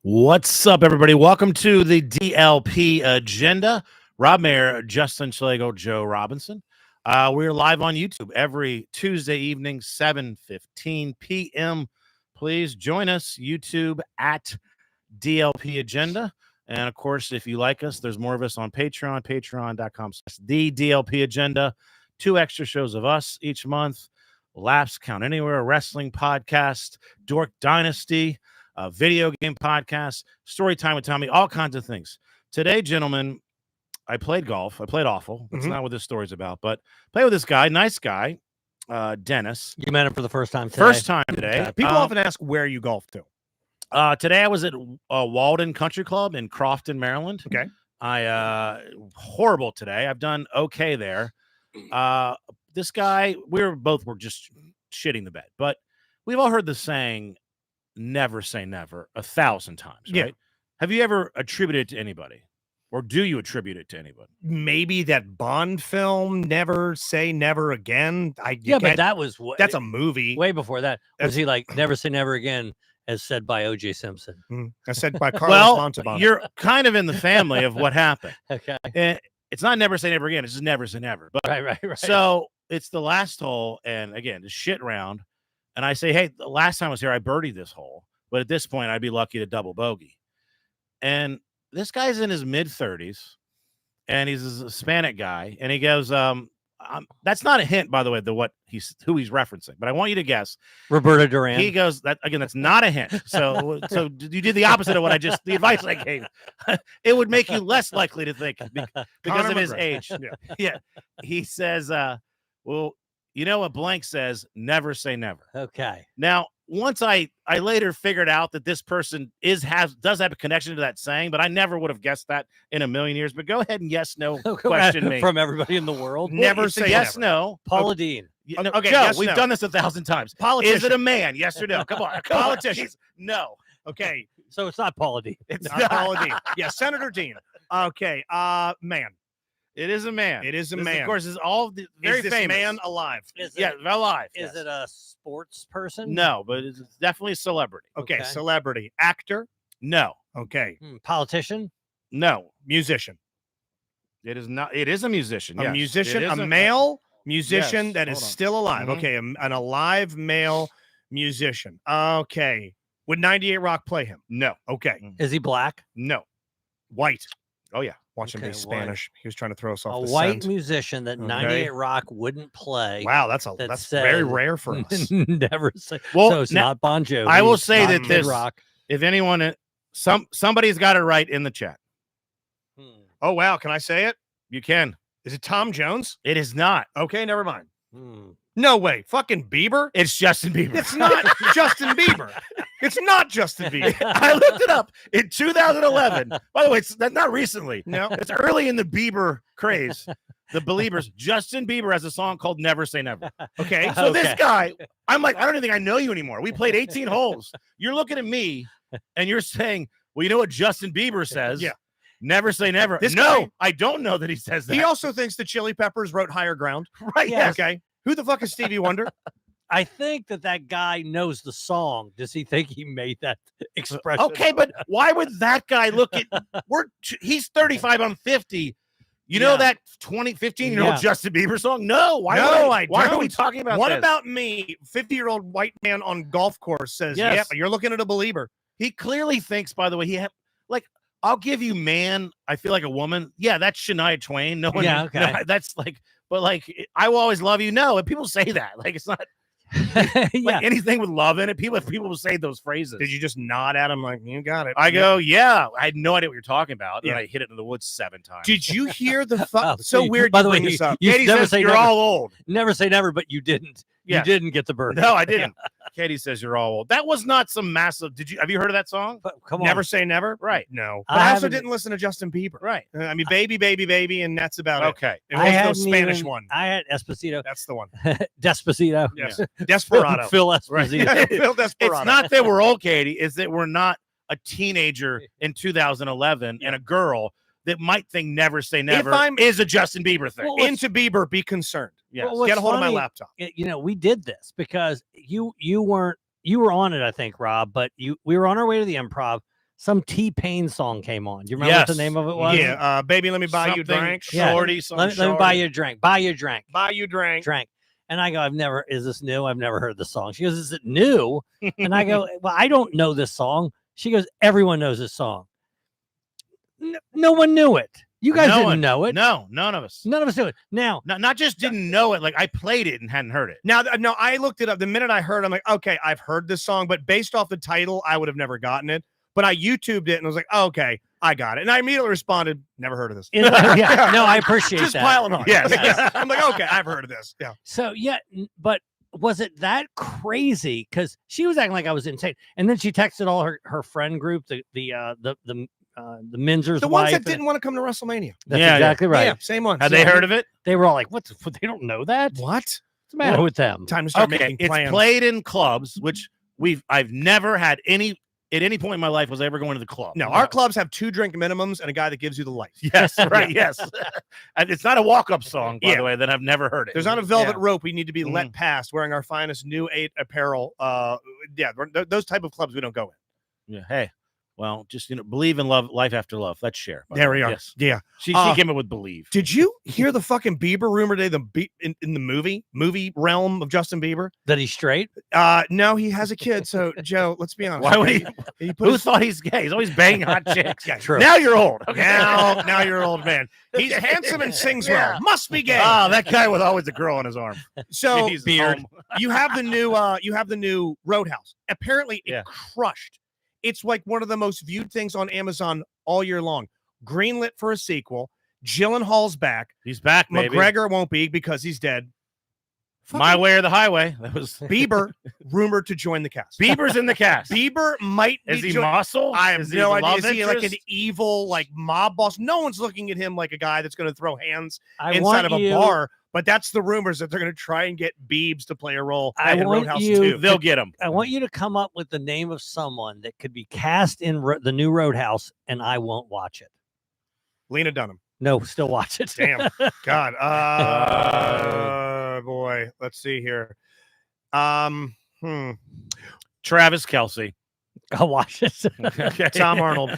What's up, everybody? Welcome to the DLP Agenda. Rob Mayer, Justin Schlegel, Joe Robinson. We're live on YouTube every Tuesday evening, 7:15 p.m. Please join us, YouTube at DLP Agenda. And of course, if you like us, there's more of us on Patreon, patreon.com/the DLP Agenda. 2 extra shows of us each month. Laughs Count Anywhere, a wrestling podcast, Dork Dynasty, a video game podcast, story time with Tommy, all kinds of things. Today, gentlemen, I played golf. I played awful. That's not what this story's about, but play with this guy, nice guy, Dennis. You met him for the first time today? First time today. Okay. People often ask where you golf to. Today I was at Walden Country Club in Crofton, Maryland. Okay. Horrible today. I've done okay there. This guy, were just shitting the bed, but we've all heard the saying, never say never 1,000 times, right? Yeah. Have you ever attributed it to anybody? Or do you attribute it to anybody? Maybe that Bond film, Never Say Never Again. But that was that's a movie. way before that. Was he like never say never again, as said by O.J. Simpson? I said by Carlos Montalban. You're kind of in the family of what happened. Okay, It's not never say never again. It's just never say never. But right. So it's the last hole, and again, the shit round. And I say, hey, the last time I was here, I birdied this hole. But at this point, I'd be lucky to double bogey. And this guy's in his mid-30s, and he's a Hispanic guy. And he goes, that's not a hint, by the way, who he's referencing. But I want you to guess. Roberto Duran. He goes, that's not a hint. So you did the opposite of the advice I gave. It would make you less likely to think because of his age. Yeah. He says, well, you know what blank says, never say never. Okay. Now, once I later figured out that this person does have a connection to that saying, but I never would have guessed that in a million years. But go ahead and yes, no question me. From everybody in the world. Never say yes, never. no. Paula Dean. No, Okay, Joe, yes, we've no. done this 1,000 times. Politician. Is it a man? Yes or no? Come on. Politician. No. Okay. So it's not Paula Dean. It's Not Paula Dean. Yeah, Senator Dean. Okay. Man. It is a man. It is a This, man. Of course, is all very is this famous. man alive? Yeah, alive. Is yes. it a sports person? No, but it's definitely a celebrity. Okay. Okay. Celebrity. Actor. No. Okay. Politician? No. Musician. It is not. It is a musician. A yes. musician. It is A male musician Yes, that is hold on. still alive. Mhm. Okay. An alive male musician. Okay. Would 98 Rock play him? No. Okay. Is he black? No. White. Oh yeah. Watch him Okay, be Spanish. He was trying to throw us off A the white scent. musician that Okay. 98 Rock wouldn't play. Wow, that's that very said- rare for us. Never say. Well, so it's now- not Bon Jovi. I will say not that Kid this- Rock. If anyone, somebody's got it right in the chat. Oh wow, can I say it? You can. Is it Tom Jones? It is not. Okay, never mind. Hmm. No way. Fucking Bieber? It's Justin Bieber. It's not Justin Bieber. It's not Justin Bieber. I looked it up in 2011. By the way, that's not recently. No. It's early in the Bieber craze. The Beliebers. Justin Bieber has a song called "Never Say Never." Okay. So this Okay. guy, I'm like, I don't even think I know you anymore. We played 18 holes. You're looking at me, and you're saying, "Well, you know what Justin Bieber says? Yeah. Never say never." This No, guy- I don't know that he says that. He also thinks the Chili Peppers wrote Higher Ground. right? Yes. Okay. Who the fuck is Stevie Wonder? I think that guy knows the song. Does he think he made that expression? Okay, but why would that guy look at? He's 35. I'm 50. You know Yeah. that 15-year-old Yeah. Justin Bieber song? No. Why are we don't. talking about What this? about me? 50-year-old white man on golf course says, Yes. "Yep, you're looking at a believer." He clearly thinks, by the way, I'll give you man. I feel like a woman. Yeah, that's Shania Twain. No one. Yeah, okay. no, that's like, but like, I will always love you. No, and people say that. Like, it's not yeah. like anything with love in it. People will say those phrases. Did you just nod at him like, "You got it"? I go, yeah. I had no idea what you're talking about. Yeah. And I hit it in the woods 7 times. Did you hear the Oh, so weird? By you the way, bring this up. you Katie never says say you're never. all old. Never say never, but you didn't. Yeah. You didn't get the bird. No, I didn't. Katie says you're all old. That was not some massive. Have you heard of that song? But come on. Never say never. Right. No. I But I also haven't- didn't listen to Justin Bieber. Right. I mean, baby, baby, baby, and that's about it. Okay. It I was no hadn't Spanish even- one. I had Esposito. That's the one. Despacito. Yes. Desperado. Phil Right. Esposito. Phil Desperado. It's not that we're old, Katie. It's that we're not a teenager in 2011 and a girl that might think "Never Say Never" I'm- is a Justin Bieber thing. Well, what's- Into Bieber, be concerned. Yes. well, what's Get a hold of my funny- laptop. You know, we did this because you were on it, I think, Rob, but we were on our way to the Improv. some T-Pain song came on. Do you remember what the Yes. name of it was? Yeah, baby, let me buy you a Something drink. Yeah. Shorty, Let me buy you a drink. Buy you a drink. Buy you a drink. Drink. And I go, is this new? I've never heard the song. She goes, is it new? And I go, well, I don't know this song. She goes, everyone knows this song. No one knew it. You guys didn't know it. No, none of us. None of us knew it. Now, Not just didn't know it, like I played it and hadn't heard it. Now, no, I looked it up. The minute I heard it, I'm like, okay, I've heard this song, but based off the title, I would have never gotten it. But I YouTubed it and I was like, oh, okay, I got it. And I immediately responded, never heard of this. yeah, no, I appreciate Just that. piling on. Yes. Yes. I'm like, okay, I've heard of this. Yeah. So yeah, but was it that crazy? Because she was acting like I was insane, and then she texted all her friend group, the Minzer's The ones wife. that didn't want to come to WrestleMania. That's Yeah, exactly right. Yeah, same ones. Had they heard of it? They were all like, "What? They don't know that? What's What? the matter with them?" Time to start Okay, making it's plans. played in clubs, which I've never had at any point in my life was I ever going to the club. No, our clubs have 2 drink minimums and a guy that gives you the light. Yes, right. Yes, and it's not a walk-up song, by Yeah. the way. That I've never heard it. There's not a velvet Yeah. rope. We need to be let past wearing our finest new 8 apparel. Those type of clubs we don't go in. Yeah. Hey, well, just believe in love, life after love. Let's share. by the There way. we are. Yes. Yeah. She Uh, came up with believe. Did you hear the fucking Bieber rumor today? In the movie realm of Justin Bieber? That he's straight. No, he has a kid. So Joe, let's be honest. Why would he? He put Who his, thought he's gay? He's always banging hot chicks. Yeah, True. Now you're old. Okay. now you're an old man. He's handsome and sings Yeah. well. Must be gay. Oh, that guy with always a girl on his arm. So He's beard. home. you have the new Roadhouse. Apparently it crushed. It's like one of the most viewed things on Amazon all year long. Greenlit for a sequel. Gyllenhaal's back. He's back, baby. McGregor won't be because he's dead. My way or the highway. That was Bieber rumored to join the cast. Bieber's in the cast. Bieber might Is be he join- muscle? I have Is he no the idea. love Is he like an interest? evil like mob boss? No one's looking at him like a guy that's going to throw hands I inside want of a you, bar. But that's the rumors that they're going to try and get Biebs to play a role I in want Roadhouse you 2. They'll get him. I want you to come up with the name of someone that could be cast in the new Roadhouse, and I won't watch it. Lena Dunham. No, still watch it. Damn. God. Boy. Let's see here. Travis Kelsey. I'll watch it. Okay. Tom Arnold.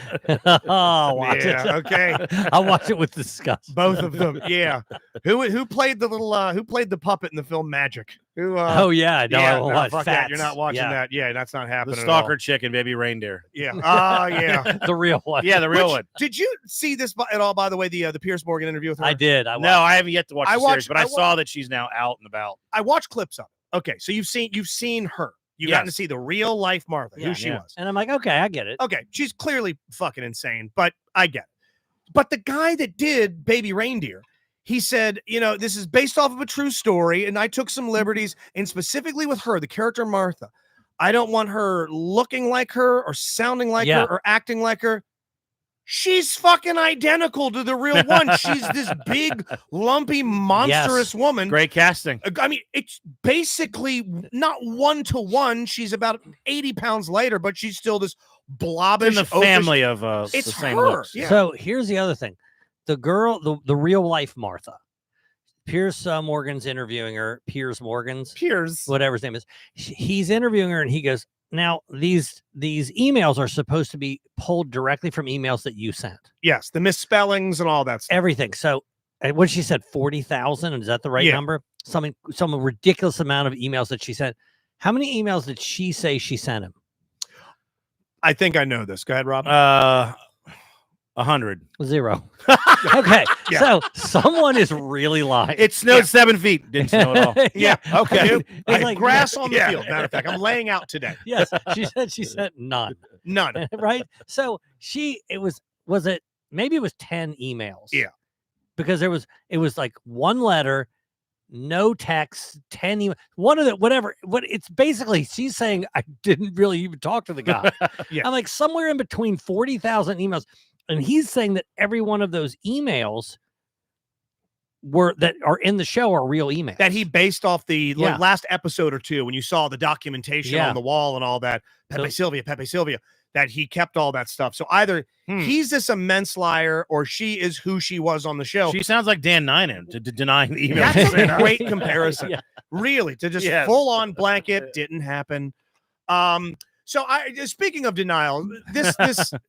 I'll watch Yeah, it. okay. I'll watch it with disgust. Both of them. Yeah. Who played the little who played the puppet in the film Magic? Who Oh yeah, no, I yeah, won't no, watch fuck that. You're Fats. not watching Yeah. that. Yeah, that's not The happening. at stalker all. chicken, baby reindeer. Yeah. Yeah. the real one. Yeah, the real Which- one. Did you see this at all? By the way, the Piers Morgan interview with her. I did. I No, watched I haven't yet to watch I the series, watched- but I I wa- saw that she's now out and about. I watched clips of it. Okay, so you've seen her. You've gotten to Yes. see the real life Martha, Yeah. who she Yeah. was. and I'm like, okay, I get it. Okay, she's clearly fucking insane, but I get it. But the guy that did Baby Reindeer, he said, this is based off of a true story, and I took some liberties, and specifically with her, the character Martha. I don't want her looking like her or sounding like Yeah. her or acting like her. She's fucking identical to the real one. She's this big, lumpy, monstrous woman. Great casting. I mean, it's basically not 1-to-1. She's about 80 pounds lighter, but she's still this blobbish. In the oafish- family of It's the same her, looks. yeah. So here's the other thing: the girl, the real life Martha. Piers Morgan's interviewing her. Piers Morgan's, Piers. whatever his name is. He's interviewing her, and he goes, "Now these emails are supposed to be pulled directly from emails that you sent. Yes, the misspellings and all that stuff. Everything. So, what she said, 40,000. Is that the right Yeah. number? Some ridiculous amount of emails that she sent. How many emails did she say she sent him? I think I know this. Go ahead, Rob. 100. 0. Okay. Yeah. So someone is really lying. It snowed 7 feet. Didn't snow at all. Yeah. Okay. It's I like- grass on the Yeah. field. Matter of fact, I'm laying out today. Yes, she said she sent none. None. Right? So was it maybe it was 10 emails. Yeah. Because it was like one letter, no text, 10 one of the whatever. What it's basically she's saying I didn't really even talk to the guy. Yeah. I'm like somewhere in between 40,000 emails. And he's saying that every one of those emails that are in the show are real emails. That he based off the Yeah. last episode or two when you saw the documentation Yeah. on the wall and all that. Pepe Sylvia, that he kept all that stuff. So either he's this immense liar or she is who she was on the show. She sounds like Dan Ninen to denying the email. That's a great comparison. Yeah. Really, to just Yes. full on blanket didn't happen. So speaking of denial, this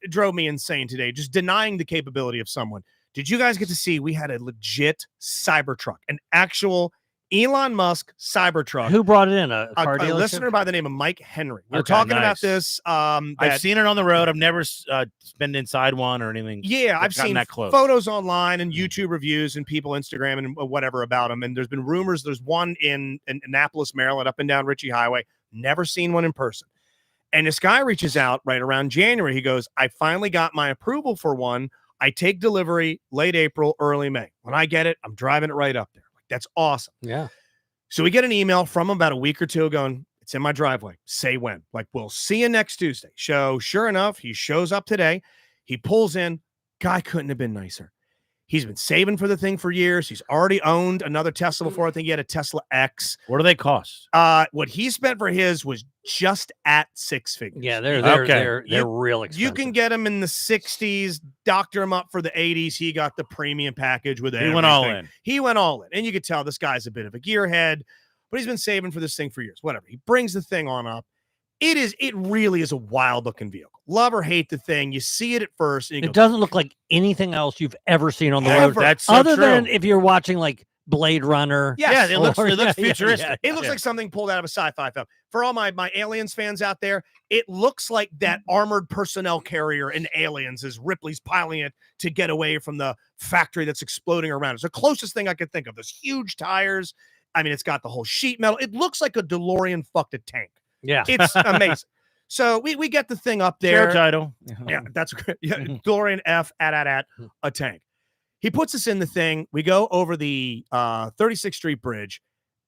drove me insane today. Just denying the capability of someone. Did you guys get to see? We had a legit Cybertruck, an actual Elon Musk Cybertruck. Who brought it in? A car A dealership? listener by the name of Mike Henry. We were Okay, talking about nice. this. I've seen it on the road. I've never been inside one or anything. Yeah, I've gotten seen that close. photos online and YouTube reviews and people Instagram and whatever about them. And there's been rumors. There's one in Annapolis, Maryland, up and down Ritchie Highway. Never seen one in person. And this guy reaches out right around January. He goes, I finally got my approval for one. I take delivery late April, early May. When I get it, I'm driving it right up there. Like, that's awesome. Yeah. So we get an email from him about a week or two going, it's in my driveway. Say when. Like, we'll see you next Tuesday. So sure enough, he shows up today. He pulls in. Guy couldn't have been nicer. He's been saving for the thing for years. He's already owned another Tesla before. I think he had a Tesla X. What do they cost? What he spent for his was just at six figures. Yeah, they're real expensive. You can get him in the 60s, doctor him up for the 80s. He got the premium package with He went all in. He went all in. And you could tell this guy's a bit of a gearhead, but he's been saving for this thing for years. Whatever. He brings the thing on up. It really is a wild looking vehicle. Love or hate the thing. You see it at first. And you It go, doesn't look like anything else you've ever seen on the Ever. road. That's so Other true. than if you're watching like Blade Runner. Yes. Yeah, it looks Or- futuristic. yeah. It looks like something pulled out of a sci-fi film. For all my Aliens fans out there, it looks like that armored personnel carrier in Aliens as Ripley's piloting it to get away from the factory that's exploding around. It's the closest thing I could think of. Those huge tires. I mean, it's got the whole sheet metal. It looks like a DeLorean fucked a tank. Yeah. It's amazing. So we get the thing up Share there. title. Yeah, that's great. Yeah, DeLorean F at a tank. He puts us in the thing. We go over the 36th Street Bridge,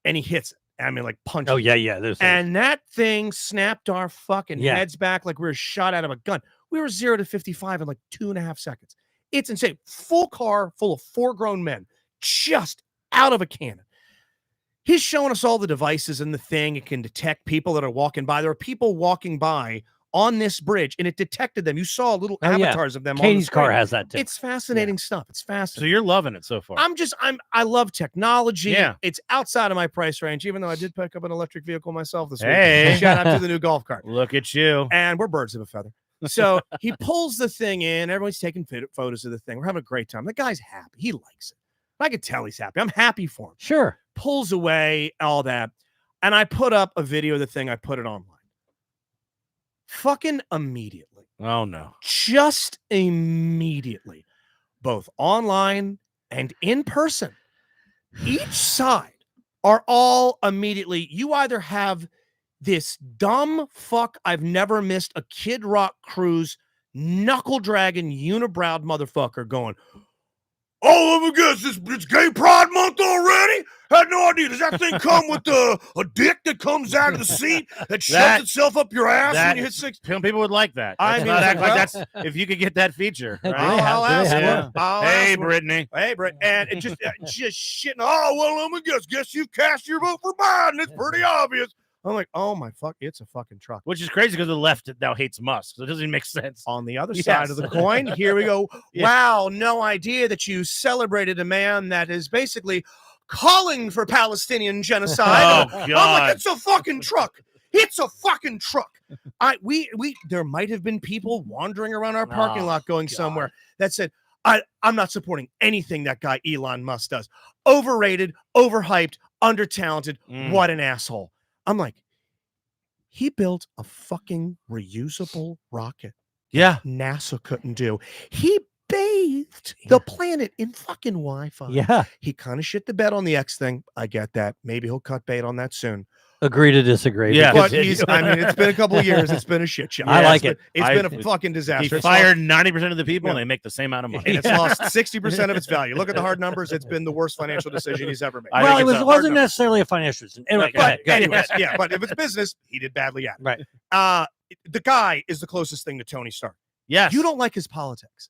and he hits it. I mean, like punches. Oh, yeah. There's And that thing snapped our fucking Yeah. heads back like we were shot out of a gun. We were 0 to 55 in like 2.5 seconds. It's insane. Full car full of 4 grown men, just out of a cannon. He's showing us all the devices in the thing. It can detect people that are walking by. There are people walking by on this bridge, and it detected them. You saw little Oh, yeah. avatars of them. Katie's on the car screen. has that too. It's fascinating stuff. It's So fascinating. you're loving it so far. I love technology. Yeah. It's outside of my price range, even though I did pick up an electric vehicle myself this Hey. week. Shout out to the new golf cart. Look at you. And we're birds of a feather. So he pulls the thing in. Everyone's taking photos of the thing. We're having a great time. The guy's happy. He likes it. I could tell he's happy. I'm happy for him. Sure. Pulls away, all that. And I put up a video of the thing. I put it online. Fucking immediately. Oh no. Just immediately. Both online and in person. Each side are all immediately. You either have this dumb fuck I've never missed a Kid Rock cruise knuckle dragging unibrowed motherfucker going, oh, let me guess, it's Gay Pride Month already? Had no idea. Does that thing come with a dick that comes out of the seat that shoves itself up your ass when you hit 6? Some people would like that. I Let's mean, not act like well- that's if you could get that feature. Do Right? they have- I'll do they ask have Yeah. one. I'll Hey, ask one. Brittany. Hey, Britt, and it just shitting. Oh, well, let me guess you cast your vote for Biden. It's pretty obvious. I'm like, oh my fuck, it's a fucking truck. Which is crazy because the left now hates Musk, so it doesn't even make sense. On the other Yes. side of the coin, here we go. Yeah. Wow, no idea that you celebrated a man that is basically calling for Palestinian genocide. Oh I'm God. like, it's a fucking truck. It's a fucking truck. There might have been people wandering around our parking Oh, lot going God. somewhere that said, I'm not supporting anything that guy Elon Musk does. Overrated, overhyped, undertalented. Mm. What an asshole. I'm like, he built a fucking reusable rocket Yeah. NASA couldn't do. He bathed the planet in fucking Wi-Fi. Yeah. He kind of shit the bed on the X thing. I get that. Maybe he'll cut bait on that soon. Agree to disagree. Yeah. because- But it's been a couple of years. It's been a shit show. I like It's it. been a fucking He disaster. It's fired 90% of the people and Yeah. they make the same amount of money. and it's lost 60% of its value. Look at the hard numbers. It's been the worst financial decision he's ever made. I well, think it it's a hard wasn't number. necessarily a financial decision. Anyway, Okay. go ahead. But Go ahead. anyways, yeah, but if it's business, he did badly at it. Right. The guy is the closest thing to Tony Stark. Yes. You don't like his politics.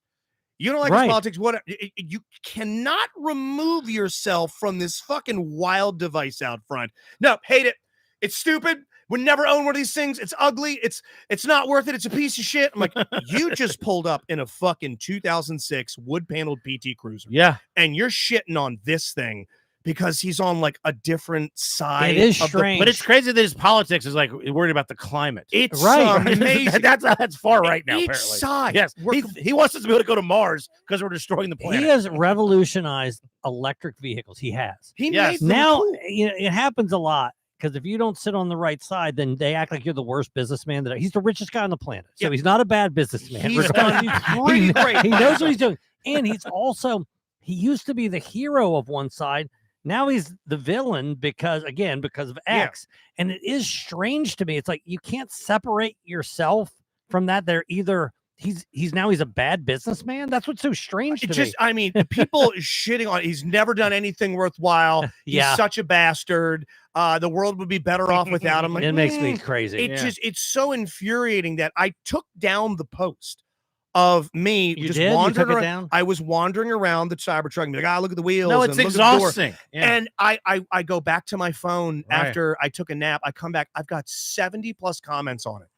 You don't like Right. his politics. What you cannot remove yourself from this fucking wild device out front. No, hate it. It's stupid. Would never own one of these things. It's ugly. It's not worth it. It's a piece of shit. I'm like, you just pulled up in a fucking 2006 wood paneled PT Cruiser, Yeah. and you're shitting on this thing because he's on like a different side. It is of the- strange. But it's crazy that his politics is like worried about the climate. It's Right. amazing. That's far right now. Each Apparently, side. yes. We're He wants us to be able to go to Mars because we're destroying the planet. He has revolutionized electric vehicles. He has. He Yes. made them Now, cool. you know, it happens a lot because if you don't sit on the right side, then they act like you're the worst businessman. He's the richest guy on the planet, so Yeah. he's not a bad businessman. He's regardless. done pretty great. He knows what he's doing, and he used to be the hero of one side. Now he's the villain because of Yeah. X. And it is strange to me. It's like you can't separate yourself from that. They're either he's a bad businessman. That's what's so strange to me. I mean, people shitting on. He's never done anything worthwhile. He's Yeah. such a bastard. The world would be better off without him. Like, It makes me mm, crazy. it's so infuriating that I took down the post of me You just did? You wandering took it around. down? I was wandering around the Cybertruck and be like, look at the wheels. no, and it's look at the door." exhausting. Yeah. And I go back to my phone Right. after I took a nap. I come back. I've got 70 plus comments on it.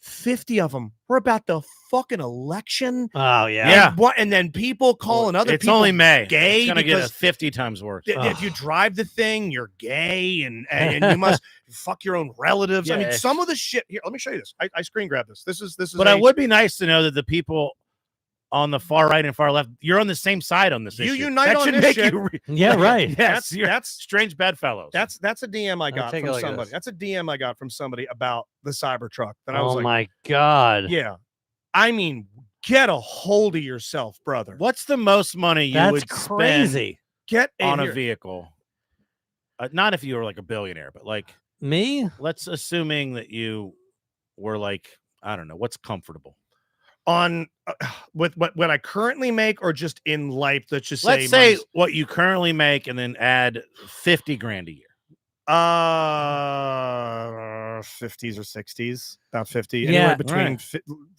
50 of them were about the fucking election. Oh yeah. Yeah. And then people calling other it's people only May. gay It's gonna get because- 50 times worse. if you drive the thing, you're gay and you must fuck your own relatives. I mean, Yeah. some of the shit here. Let me show you this. I screen grab this. This is. But it would be nice to know that the people on the far right and far left, you're on the same side on this You issue. unite that on should this make shit. you. Yeah, right. Yes, you're that's strange bedfellows. that's a DM I got take a from look at somebody. this. That's a DM I got from somebody about the Cybertruck. That I was Oh like, my god. yeah. I mean, get a hold of yourself, brother. What's the most money you That's would crazy. Get spend on here. a vehicle? Not if you were like a billionaire, but like Me? let's assuming that you were like, I don't know, what's comfortable. on with what I currently make, or just in life. Let's just Let's say, say money's- what you currently make and then add 50 grand a year. 50s or 60s, about 50. Yeah, Anywhere between right.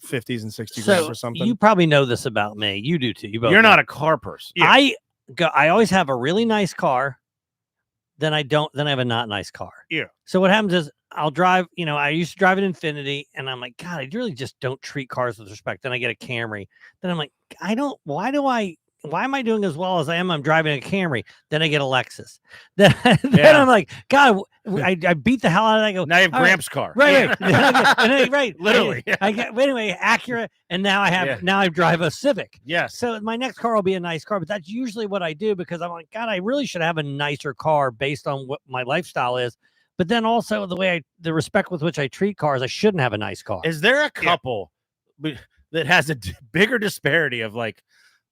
50s and 60 grand So or something. you probably know this about me. You do too. You both You're know. not a car person. Yeah. I always have a really nice car. Then I don't. Then I have a not nice car. Yeah. So what happens is I'll drive. You know, I used to drive an Infinity, and I'm like, God, I really just don't treat cars with respect. Then I get a Camry. Then I'm like, I don't. Why am I doing as well as I am? I'm driving a Camry. Then I get a Lexus. Then Yeah. I'm like, God, I beat the hell out of it. I go, Now you have all right, Gramps' car. Right, right, and then, right, Literally, I get anyway Acura, and now I have Yeah. now I drive a Civic. Yes. So my next car will be a nice car, but that's usually what I do because I'm like, God, I really should have a nicer car based on what my lifestyle is. But then also the respect with which I treat cars, I shouldn't have a nice car. Is there a couple that has a bigger disparity of like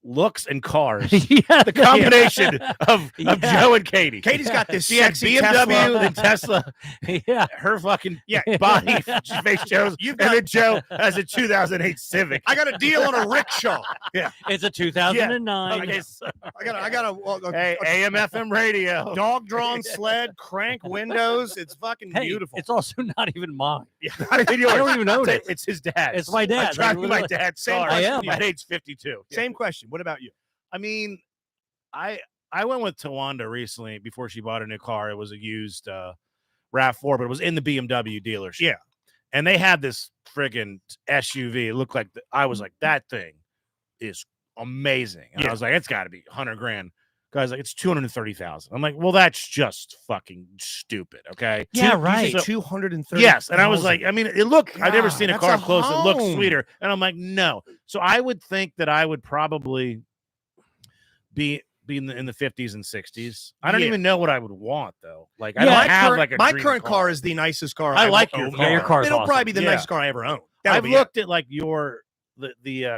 looks and cars? Yeah, The combination of Yeah. Joe and Katie. Katie's got this She had sexy BMW, Tesla. then Tesla, yeah, her fucking Yeah, body face Joe's, You've and got- then Joe has a 2008 Civic. I got a deal on a rickshaw. it's a 2009. Okay, so- I got a hey, AM FM radio. dog drawn sled, crank windows. It's fucking Hey, beautiful. it's also not even mine. I don't even own it. It's his dad's. It's my I dad's. drive Like, my literally. dad's Same car. I am. At age 52. Same question. What about you? I mean, I went with Tawanda recently before she bought a new car. It was a used RAV4, but it was in the BMW dealership. Yeah. And they had this friggin' SUV. It looked like I was like, that thing is amazing. And Yeah. I was like, it's got to be 100 grand. Guys, like, it's 230,000. I'm like, well, that's just fucking stupid. Okay. Yeah, right. So- 230. Yes, and I was like, I mean, it looked. I've never God, seen a that's car a up close that looks home. sweeter, and I'm like, no. So I would think that I would probably be in the 50s and 60s. I don't Yeah. even know what I would want though. Like, I Yeah, don't have like a my dream current car is the nicest car. I I've like owned. your Yeah, your car. car is It'll awesome. probably be the Yeah. nicest car I ever owned. That'll I've be it. looked at like the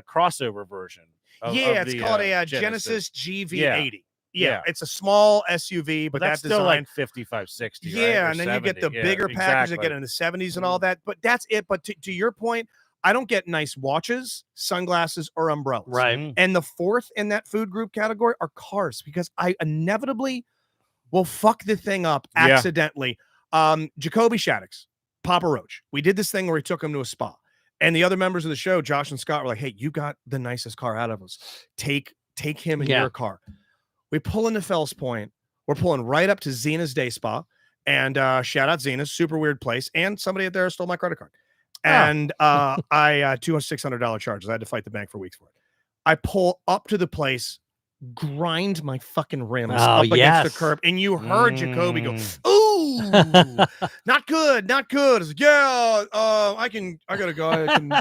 crossover version. Of It's the, called a Genesis GV80. Yeah. Yeah. It's a small SUV, but but that's that still design. like 55, 60. Yeah, right? Or and then you get 70. the bigger package that exactly. get in the 70s and all that. But that's it. But to your point, I don't get nice watches, sunglasses, or umbrellas. Right. Mhm. And the fourth in that food group category are cars, because I inevitably will fuck the thing up Yeah. accidentally. Jacoby Shaddix, Papa Roach. We did this thing where we took him to a spa. And the other members of the show, Josh and Scott, were like, hey, you got the nicest car out of us. Take him in Yeah. your car. We pull into Fells Point. We're pulling right up to Zena's Day Spa. And shout out Zena's, super weird place. And somebody out there stole my credit card. And I $600 charges. I had to fight the bank for weeks for it. I pull up to the place. grind my fucking rims Oh, up against yes. the curb, and you heard Jacoby go, Mm. "Ooh, not good, not good." It's like, yeah, I gotta go. I can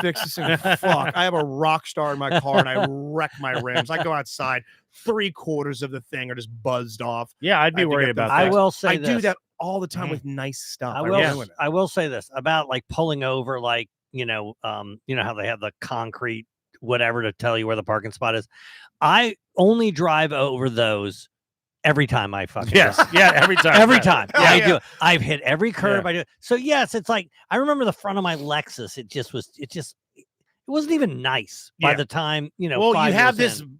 fix this thing. Fuck, I have a rock star in my car, and I wreck my rims. I go outside, 3/4 of the thing are just buzzed off. Yeah, I'd I be have to worried get them about I that. will say I this. do that all the time Mhm. with nice stuff. I I will. ruin it. I will say this about like pulling over, like you know how they have the concrete whatever to tell you where the parking spot is. I only drive over those every time I fucking Yes, drive. yeah, every time. Every yeah. time. Hell Yeah, I yeah. do it. I've hit every curb. I do. So yes, it's like I remember the front of my Lexus. It wasn't even nice by Yeah. the time, Well, 5 you have years this in.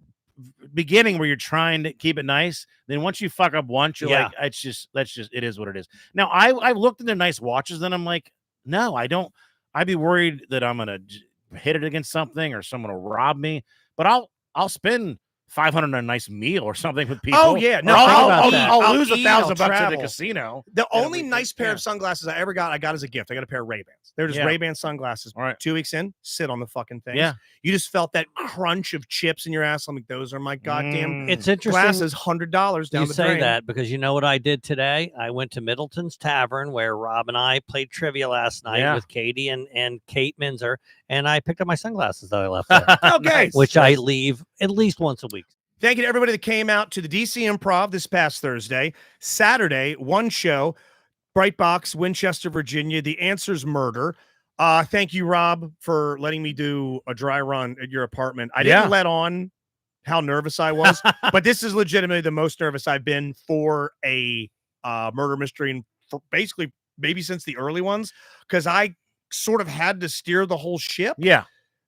beginning where you're trying to keep it nice. Then once you fuck up once, you're Yeah. like, it is what it is. Now I've looked into nice watches, and I'm like, no, I don't. I'd be worried that I'm gonna hit it against something or someone will rob me. But I'll spend 500 on a nice meal or something with people. Oh yeah, Or no, I'll I'll lose eat, $1,000 I'll bucks at the travel. casino. The It'll only be- nice pair yeah. of sunglasses I ever got, I got as a gift. I got a pair of Ray-Bans. They're just Yeah. Ray-Ban sunglasses. All right. 2 weeks in, sit on the fucking things. Yeah. You just felt that crunch of chips in your ass. I'm like, those are my goddamn It's interesting. glasses, $100 down You the say drain. that because you know what I did today? I went to Middleton's Tavern where Rob and I played trivia last night Yeah. with Katie and Kate Minzer, and I picked up my sunglasses that I left there, Okay. Nice. which I leave at least once a week. Thank you to everybody that came out to the DC Improv this past Thursday. Saturday, one show, Brightbox, Winchester, Virginia, The Answer's Murder. Thank you, Rob, for letting me do a dry run at your apartment. I didn't Yeah. let on how nervous I was, but this is legitimately the most nervous I've been for a murder mystery, and for basically maybe since the early ones, because I sort of had to steer the whole ship. Yeah.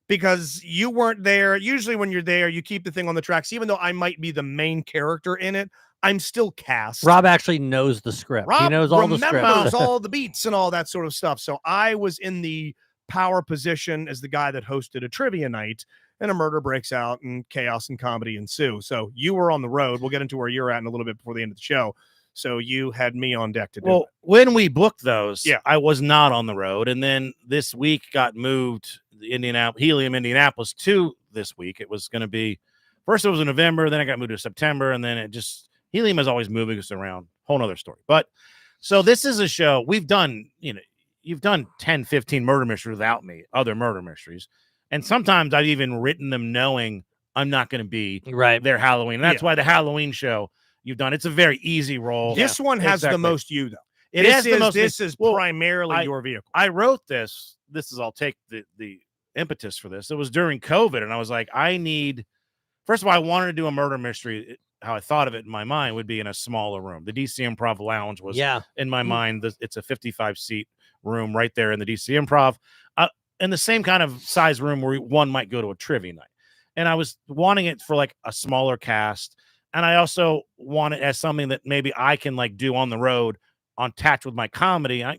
Because you weren't there. Usually when you're there, you keep the thing on the tracks. Even though I might be the main character in it, I'm still cast. Rob actually knows the script. Rob He knows all the remembers script. all the beats and all that sort of stuff. So I was in the power position as the guy that hosted a trivia night, and a murder breaks out and chaos and comedy ensue. So you were on the road. We'll get into where you're at in a little bit before the end of the show. So you had me on deck to do Well, it. when we booked those, Yeah. I was not on the road, and then this week got moved the Helium, Indianapolis to this week. It was going to be first it was in November, then it got moved to September, and then it just Helium is always moving us around. Whole nother story. But so this is a show we've done. You've done 10, 15 murder mysteries without me, other murder mysteries, and sometimes I've even written them knowing I'm not going to be Right. their Halloween. And that's why the Halloween show you've done. It's a very easy role. This one has the exactly. most you, though. It This has the most. This is well, primarily your vehicle. I wrote this. I'll take the impetus for this. It was during COVID, and I was like, first of all, I wanted to do a murder mystery. How I thought of it in my mind would be in a smaller room. The DC Improv Lounge was in my mind. It's a 55-seat room right there in the DC Improv, in the same kind of size room where one might go to a trivia night. And I was wanting it for like a smaller cast, and I also want it as something that maybe I can like do on the road, attached with my comedy. I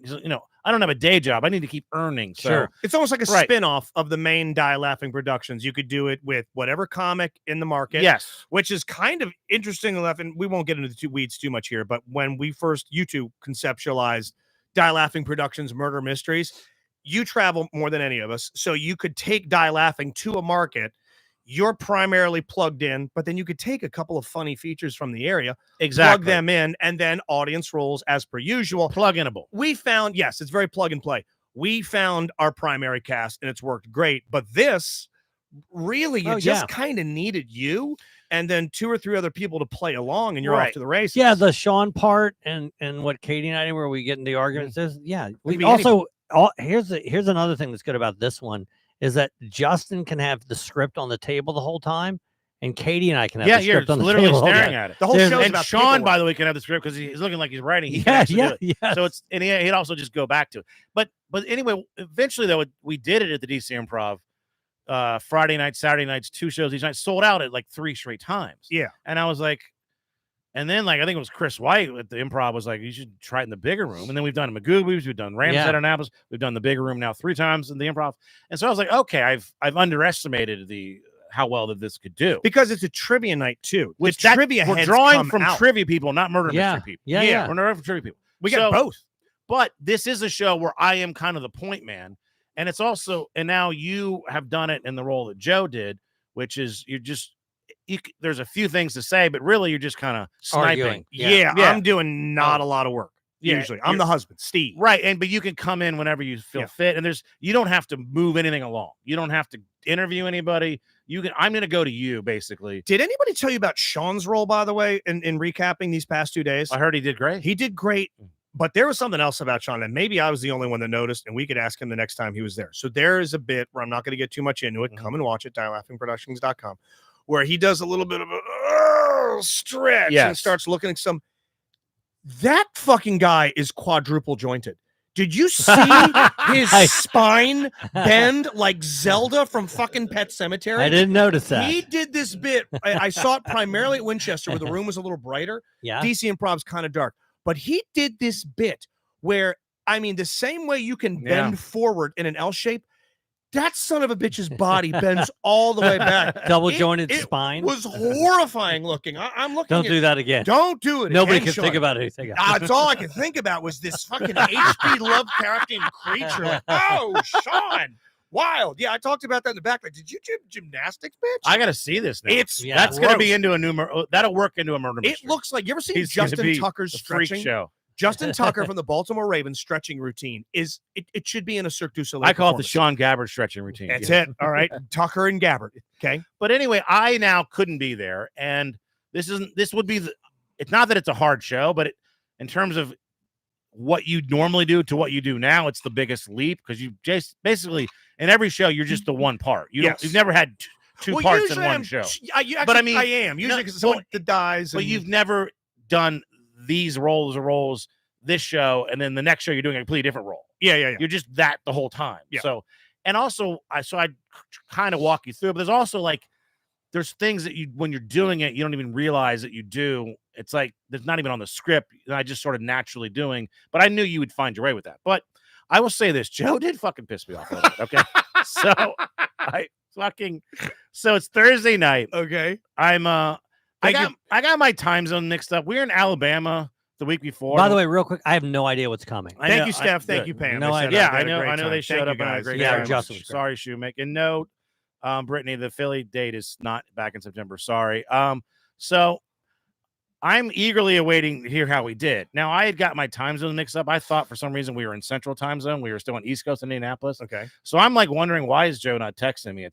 don't have a day job. I need to keep earning. So Sure. It's almost like a Right. spin-off of the main Die Laughing Productions. You could do it with whatever comic in the market. yes. Which is kind of interesting enough, and we won't get into the weeds too much here, but when we first, you two conceptualized Die Laughing Productions Murder Mysteries, you travel more than any of us, so you could take Die Laughing to a market. You're primarily plugged in, but then you could take a couple of funny features from the area, Exactly. plug them in, and then audience rolls as per usual. Plug-inable. We found, yes, it's very plug and play. We found our primary cast and it's worked great. But this really, you just kind of needed you and then 2 or 3 other people to play along, and you're off Right. to the races. Yeah, the Sean part and what Katie and I did where we get into arguments is we be also here's another thing that's good about this one is that Justin can have the script on the table the whole time, and Katie and I can have the You're script on the literally table. staring at it. The whole There's- show's And about Sean, by paperwork. the way, can have the script because he's looking like he's writing. He can actually do it. Yeah. So he'd also just go back to it. But anyway, eventually though, we did it at the DC Improv. Friday nights, Saturday nights, 2 shows each night, sold out at like 3 straight times. Yeah. And I was like, and then like I think it was Chris White at the Improv was like, you should try it in the bigger room. And then we've done Magoobies, we've done Rams Yeah. at Annapolis, we've done the bigger room now 3 times in the Improv. And so I was like, okay, I've underestimated how well that this could do. Because it's a trivia night too. Which the trivia we're heads drawing come from out. trivia people, not murder Yeah. mystery people. Yeah. We're not from trivia people. We got both. But this is a show where I am kind of the point man. And it's also, and now you have done it in the role that Joe did, which is there's a few things to say, but really you're just kind of sniping. Arguing. Yeah, Yeah. I'm doing not a lot of work. Yeah, Usually, I'm you're- the husband, Steve. Right. But you can come in whenever you feel Yeah. fit. And you don't have to move anything along. You don't have to interview anybody. I'm going to go to you, basically. Did anybody tell you about Sean's role, by the way, in recapping these past 2 days? I heard he did great. He did great, but there was something else about Sean, and maybe I was the only one that noticed, and we could ask him the next time he was there. So there is a bit where I'm not going to get too much into it. Mhm. Come and watch it, dielaughingproductions.com, where he does a little bit of a stretch and Yes. starts looking at some. That fucking guy is quadruple jointed. Did you see his spine bend like Zelda from fucking Pet Cemetery? I didn't notice that. He did this bit. I saw it primarily at Winchester, where the room was a little brighter. Yeah. DC Improv's kind of dark, but he did this bit where, I mean, the same way you can Yeah. bend forward in an L shape, that son of a bitch's body bends all the way back. Double It- jointed it spine. Was horrifying looking. I'm looking. Don't at, do that again. Don't do it. Nobody again, can think Sean. about anything else. That's all I could think about was this fucking H.P. Lovecraftian creature. Like, oh, Sean, wild. Yeah, I talked about that in the back. Like, did you do gymnastics, bitch? I got to see this now. It's Yeah. That's going to be gross. into a new that'll work into a murder It mystery. looks like, you ever seen He's gonna Justin be Tucker's a freak stretching? show. Justin Tucker from the Baltimore Ravens stretching routine it should be in a Cirque du Soleil. I call it the performance. Sean Gabbard stretching routine. That's Yeah. it. All right. Tucker and Gabbard. Okay. But anyway, I now couldn't be there, and this would be it's not that it's a hard show, but in terms of what you normally do to what you do now, it's the biggest leap because you just basically in every show you're just the one part. Yes. You've never had two Well, parts in usually one I'm- show, But I mean, I am usually because no, someone that dies. but and- you've never done these roles this show, and then the next show you're doing a completely different role. yeah. You're just that the whole time. Yeah. So, and also, I kind of walk you through, but there's also like, there's things that when you're doing it, you don't even realize that you do. It's like, there's not even on the script. And I just sort of naturally doing, but I knew you would find your way with that. But I will say this, Joe did fucking piss me off a little bit. Okay. So it's Thursday night. Okay. I Thank you. got my time zone mixed up. We were in Alabama the week before. By the way, real quick, I have no idea what's coming. I Thank know- you, Steph. Thank good. you, Pam. No They said idea. Yeah, they had a I great know time. they showed Thank up you and had a guys. great Yeah, time. Justin was great. Sorry, Shoemaker. And note, Brittany, the Philly date is not back in September. Sorry. So I'm eagerly awaiting to hear how we did. Now, I had got my time zone mixed up. I thought for some reason we were in Central Time Zone. We were still in East Coast, Indianapolis. Okay. So I'm like wondering, why is Joe not texting me?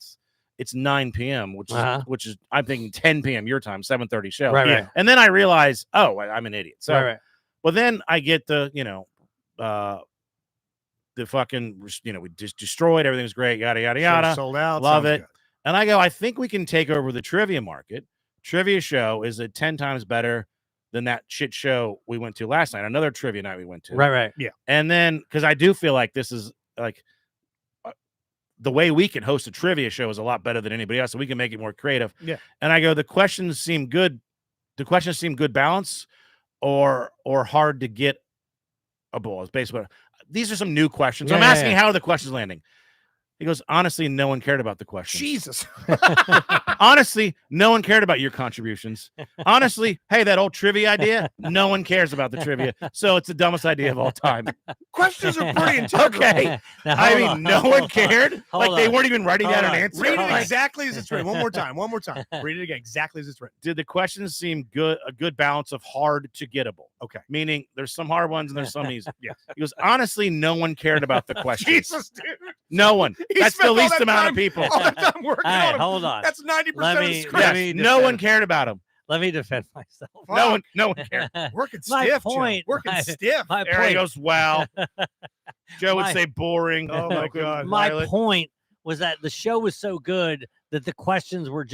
It's 9 p.m., Uh-huh. which is I'm thinking 10 p.m. your time, 7:30 show. Right, Yeah. right. And then I realize, oh, I'm an idiot. So, right. but then I get the fucking, we just destroyed. Everything's great. Yada, yada, yada. Sold out. Love Sounds it. And I go, I think we can take over the trivia market. Trivia show is 10 times better than that shit show we went to last night. Another trivia night we went to. Right. And then, because I do feel like this is like the way we can host a trivia show is a lot better than anybody else. So we can make it more creative. Yeah. And I go, the questions seem good. The questions seem good balance or hard to get a ball. It's basically, these are some new questions. I'm Yeah, asking, yeah. how are the questions landing? He goes, honestly, no one cared about the questions. Jesus. Honestly, no one cared about your contributions. Honestly, hey, that old trivia idea, no one cares about the trivia. So it's the dumbest idea of all time. Questions are pretty integral. Okay. Now, I hold mean, on, no hold one on. cared. Hold Like they on. weren't even writing Hold down on. an answer. Read it Right. exactly as it's written. One more time. Read it again exactly as it's written. Did the questions seem good? A good balance of hard to gettable. Okay. Meaning there's some hard ones and there's some easy. Yes. He goes, honestly, no one cared about the questions. Jesus, dude. No one. He That's spent the all least that amount time- of people. All that time working All right, on him. hold on. That's 90% Let of the me- script. let Yes, me no one defend- cared about him. Let me defend myself. No one cared. Working My stiff, point- Joe. Working my- stiff. My Aaron point, goes, wow. Joe would My- say boring. Oh, my Malcolm God. my Violet. point was that the show was so good that the questions were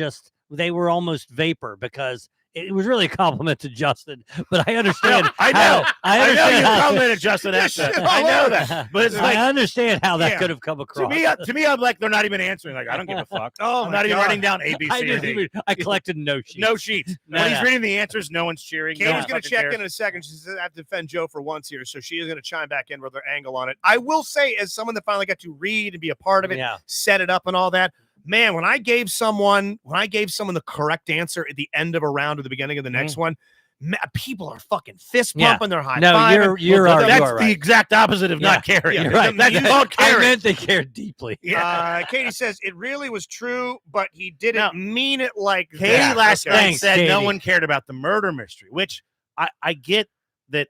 they were almost vapor because it was really a compliment to Justin. But I understand. I know. how- I I know understand you how- complimented Justin This after. shit I know all that. But it's like, I understand how that Yeah. could have come to across. me, I'm like, they're not even answering. Like, I don't give a fuck. Oh, I'm my not even God. writing down A, B, I, C, or didn't D. even, I collected no sheets. No sheets. No, When he's no. reading the answers, no one's cheering. No Katie's one going to fucking check cares. in a second. She says I have to defend Joe for once here, so she is going to chime back in with her angle on it. I will say, as someone that finally got to read and be a part of it, Yeah. set it up and all that, man, when I gave someone the correct answer at the end of a round or the beginning of the next one, people are fucking fist Yeah. pumping, they're high No, fiving. you're Well, right. that's You are the right. exact opposite of not Yeah. caring. Yeah. You're right. That's You- not I caring. meant they cared deeply. Katie says it really was true, but he didn't Now, mean it like Katie that. last Okay. night Thanks, said no Katie. one cared about the murder mystery, which I get that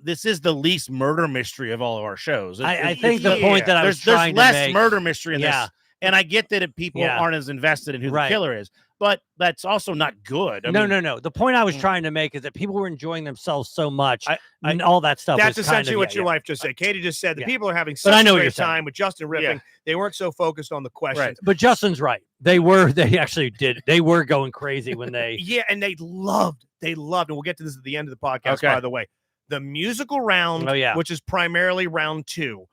this is the least murder mystery of all of our shows. I think the point that I was there's trying less to make, murder mystery in Yeah. this, and I get that if people Yeah. aren't as invested in who Right. the killer is, but that's also not good. I no, mean, no. The point I was Mm. trying to make is that people were enjoying themselves so much, I- and all that stuff. That's was kind essentially of, what yeah, your yeah. wife just said. Katie just said the Yeah. people are having But such I a know what great you're saying. time with Justin ripping. Yeah. They weren't so focused on the questions. But Justin's right. They actually did. They were going crazy when they. Yeah, and they loved, and we'll get to this at the end of the podcast, Okay. by the way. The musical round, Oh, yeah. which is primarily round 2.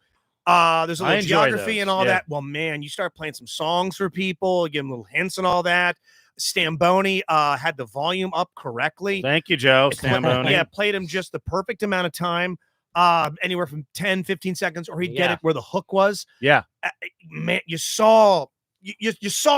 There's a I little enjoy geography those, and all yeah. that. Well, man, you start playing some songs for people, give them little hints and all that. Stamboni had the volume up correctly. thank you, Joe Stamboni. Yeah, played him just the perfect amount of time, anywhere from 10, 15 seconds, or he'd get Yeah. it where the hook was. Yeah. Man, you saw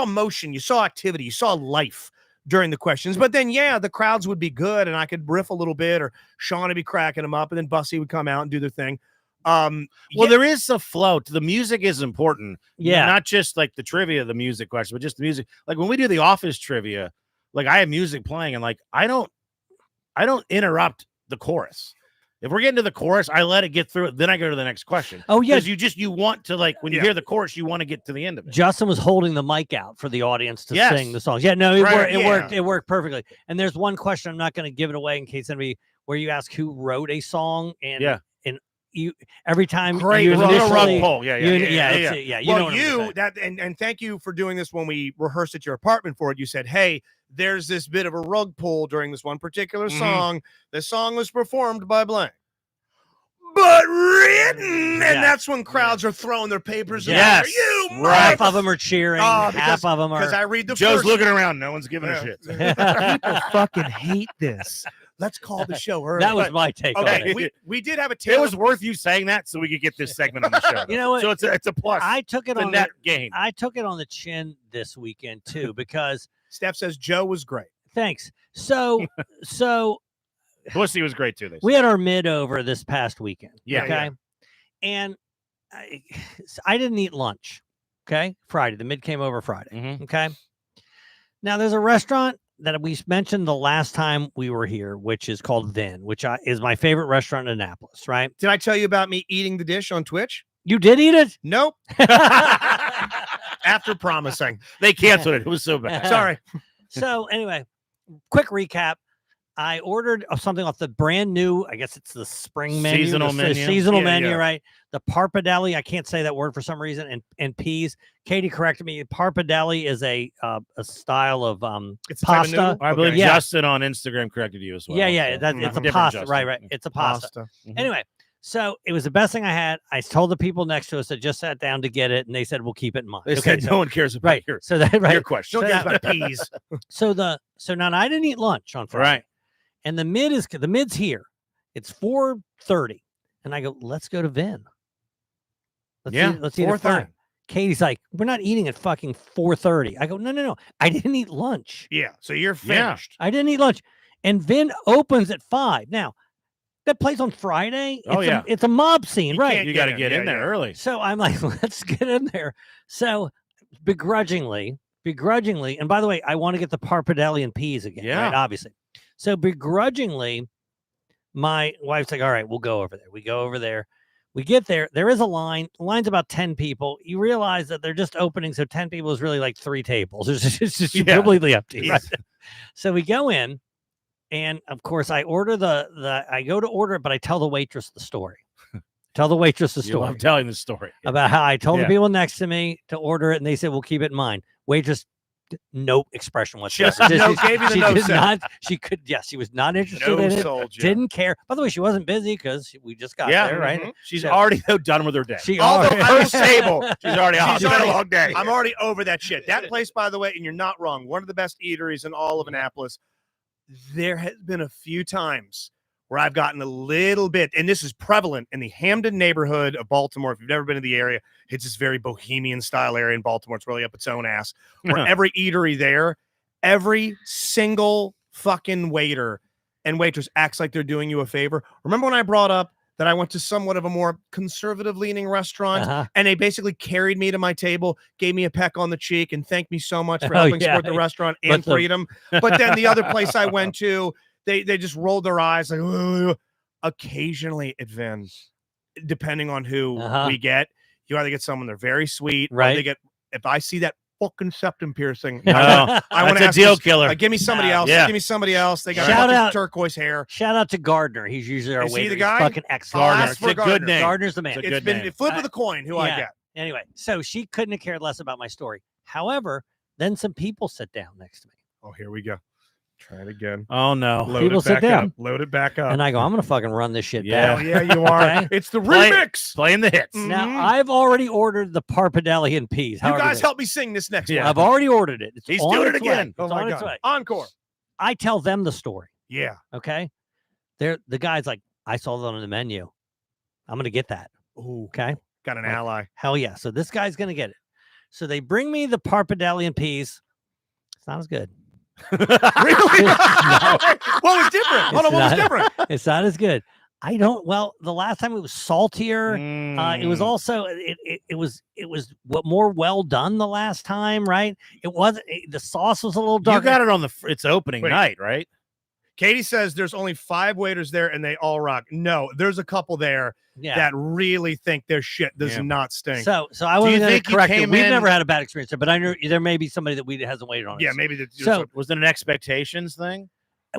motion, you saw activity, you saw life during the questions. But then, yeah, the crowds would be good, and I could riff a little bit, or Sean would be cracking them up, and then Bussy would come out and do their thing. Well, Yeah, there is a flow. The music is important. Yeah. Not just like the trivia, the music question, but just the music. Like when we do the office trivia, like I have music playing and like I don't interrupt the chorus. If we're getting to the chorus, I let it get through it. Then I go to the next question. Oh yeah. Because you want to like when you Yeah. hear the chorus, you want to get to the end of it. Justin was holding the mic out for the audience to Yes. sing the songs. Yeah, no, it Right, worked. It yeah. worked. It worked perfectly. And there's one question I'm not going to give it away in case anybody where you ask who wrote a song, and Yeah. you every time Great you rug Little rug initially, pull. Yeah, you, yeah, yeah, yeah. it's- you well, know what I'm gonna say. that and thank you for doing this when we rehearsed at your apartment for it. You said, "Hey, there's this bit of a rug pull during this one particular Mhm. song. The song was performed by blank, but written," Yeah. and that's when crowds are throwing their papers. in Yes. there. You Right. half of them are cheering, Oh, half of them because are. I read the Joe's first. looking around. No one's giving Yeah. a shit. People fucking hate this. Let's call the show early. That was my take on okay. it. We did have a It tale. was worth you saying that so we could get this segment on the show. You know what? So it's a plus. I took it the on net gain. I took it on the chin this weekend too because Steph says Joe was great. thanks. So Pussy was great too. we had our mid over this past weekend. Yeah, Okay. yeah. And I didn't eat lunch. Okay. Friday. The mid came over Friday. Mhm. Okay. Now there's a restaurant that we mentioned the last time we were here, which is called Vin, which is my favorite restaurant in Annapolis, right? Did I tell you about me eating the dish on Twitch? You did eat it? Nope. After promising. They canceled it. It was so bad. Sorry. So anyway, quick recap. I ordered something off the brand new, I guess it's the spring menu, Seasonal the menu. seasonal Yeah, menu, yeah. right? The parpadelli, I can't say that word for some reason, and peas. Katie corrected me. Parpadelli is a style of It's a type of pasta. noodle? I believe Okay. Yeah. Justin on Instagram corrected you as well. yeah, so, that, Mhm. it's a different pasta, Justin. right? It's a pasta. Pasta. Mhm. Anyway, so it was the best thing I had. I told the people next to us that just sat down to get it, and they said, "We'll keep it in mind." They Okay, said so- no one cares about right. your, So that right. your question. Don't So get about peas. So now I didn't eat lunch on Friday. Right. And the mid's here. It's 4:30. And I go, let's go to Vin. Yeah, Let's eat at 4:30. 5. Katie's like, we're not eating at fucking 4:30. I go, no. I didn't eat lunch. Yeah. So you're Yeah. finished. I didn't eat lunch. And Vin opens at 5. Now, that plays on Friday. Oh, yeah. It's a mob scene, You right? can't You got to in. get Yeah, in there yeah. early. So I'm like, let's get in there. So begrudgingly, and by the way, I want to get the parpadelli and peas again, Yeah. right? Obviously. So begrudgingly, my wife's like, all right, we'll go over there. We go over there. We get there. There is a line. The line's about 10 people. You realize that they're just opening. So 10 people is really like 3 tables. It's just Yeah. completely empty. Right? Yes. So we go in. And of course, I order I go to order it, but I tell the waitress the story. Tell the waitress the You story love telling the story. about how I told Yeah. the people next to me to order it, and they said, "We'll keep it in mind." Waitress, no expression whatsoever. Just no, gave you the she no did set. not. She could. Yes, she was not interested No in it. sold you. Didn't care. By the way, she wasn't busy because we just got Yeah, there, right? mhm. She's So- already though done with her day. She Although already- I will Her say- stable. She's already off. She's It's been a already- long day. I'm already over that shit. That place, by the way, and you're not wrong, one of the best eateries in all of Annapolis. There has been a few times where I've gotten a little bit, and this is prevalent in the Hamden neighborhood of Baltimore. If you've never been to the area, it's this very bohemian style area in Baltimore. It's really up its own ass. Where every eatery there, every single fucking waiter and waitress acts like they're doing you a favor. Remember when I brought up that I went to somewhat of a more conservative leaning restaurant and they basically carried me to my table, gave me a peck on the cheek, and thanked me so much for helping support the restaurant and freedom. But then the other place I went to, they just rolled their eyes like, ugh. Occasionally it vends, depending on who we get. You either get someone they're very sweet, right? Or they get, if I see that fucking septum piercing, I want a deal killer. Give me somebody else. Yeah. Give me somebody else. They got Shout out, turquoise hair. Shout out to Gardner. He's usually our waiter. He the guy? He's fucking excellent. Gardner. It's a good name. Gardner's the man. It's been flip of the coin who I get. Anyway, so she couldn't have cared less about my story. However, then some people sit down next to me. Oh, here we go. Try it again. Oh no. People sit down. Up. Load it back up. And I go, I'm gonna fucking run this shit Yeah. down. Yeah, you are. Okay? It's the remix. Playing the hits. Now I've already ordered the Parpadelli and peas. You guys help me sing this next one. I've already ordered it. It's He's on doing it its way. again. It's Oh my on its God. way. Encore. I tell them the story. Yeah. Okay. The guy's like, I saw that on the menu. I'm gonna get that. Ooh. Okay. Got an ally. Hell yeah. So this guy's gonna get it. So they bring me the Parpadelli and peas. It's not as good. Really? What was different? Hold on, what was different? It's not as good. Well, the last time it was saltier. It was also it was more well done the last time, right? It wasn't the sauce was a little darker. You got it on its opening night, right? Katie says there's only 5 waiters there and they all rock. No, there's a couple there that really think their shit does not stink. So I wasn't going to correct it. We've never had a bad experience there, but I know there may be somebody that hasn't waited on. Yeah, maybe. Was it an expectations thing?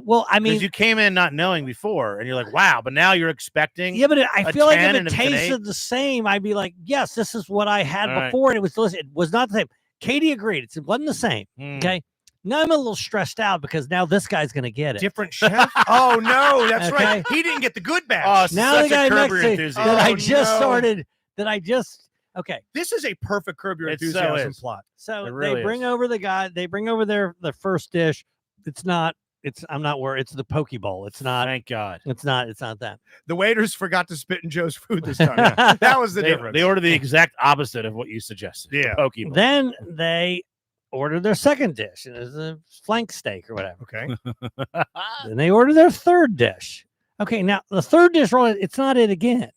Well, I mean, you came in not knowing before, and you're like, "Wow!" But now you're expecting. Yeah, but I feel like if it tasted the same, I'd be like, "Yes, this is what I had before," and it was delicious. It was not the same. Katie agreed; it wasn't the same. Okay. Now I'm a little stressed out because now this guy's going to get it. Different chef? Oh, no, that's right. He didn't get the good batch. Oh, now the guy next to that I just okay. This is a perfect Curb Your Enthusiasm plot. So they bring over the guy. They bring over their first dish. I'm not worried. It's the poke bowl. It's not. Thank God. It's not that. The waiters forgot to spit in Joe's food this time. That was the difference. They ordered the exact opposite of what you suggested. Yeah. The poke bowl. Then they ordered their second dish, and it was a flank steak or whatever. Okay. Then they ordered their third dish. Okay, now the third dish, it's not it again.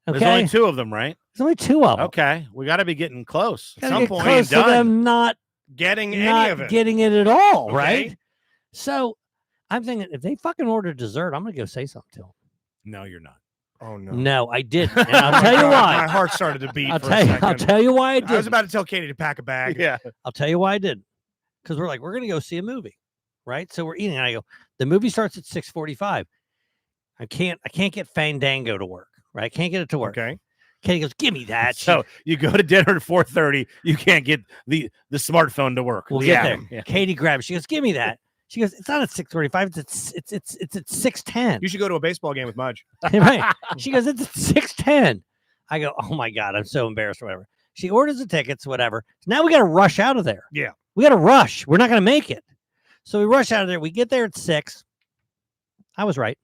Okay, There's only 2 of them, right? There's only 2 of them. Okay, we got to be getting close. At some point, close to them not getting any of it, getting it at all, right? So I'm thinking if they fucking order dessert, I'm gonna go say something to them. No, you're not. Oh no. No, I didn't. And I'll tell you why. My heart started to beat. I'll tell you why I did. I was about to tell Katie to pack a bag. Yeah. I'll tell you why I didn't. Because we're gonna go see a movie, right? So we're eating. And I go, the movie starts at 6:45. I can't get Fandango to work, right? I can't get it to work. Okay. Katie goes, give me that. So you go to dinner at 4:30. You can't get the smartphone to work. We'll get there. Yeah. Katie grabs. She goes, give me that. She goes, it's not at 6:45. It's at 6:10. You should go to a baseball game with Mudge. Right. She goes, it's at 6:10. I go, oh my God, I'm so embarrassed or whatever. She orders the tickets, whatever. So now we got to rush out of there. Yeah. We got to rush. We're not going to make it. So we rush out of there. We get there at 6. I was right.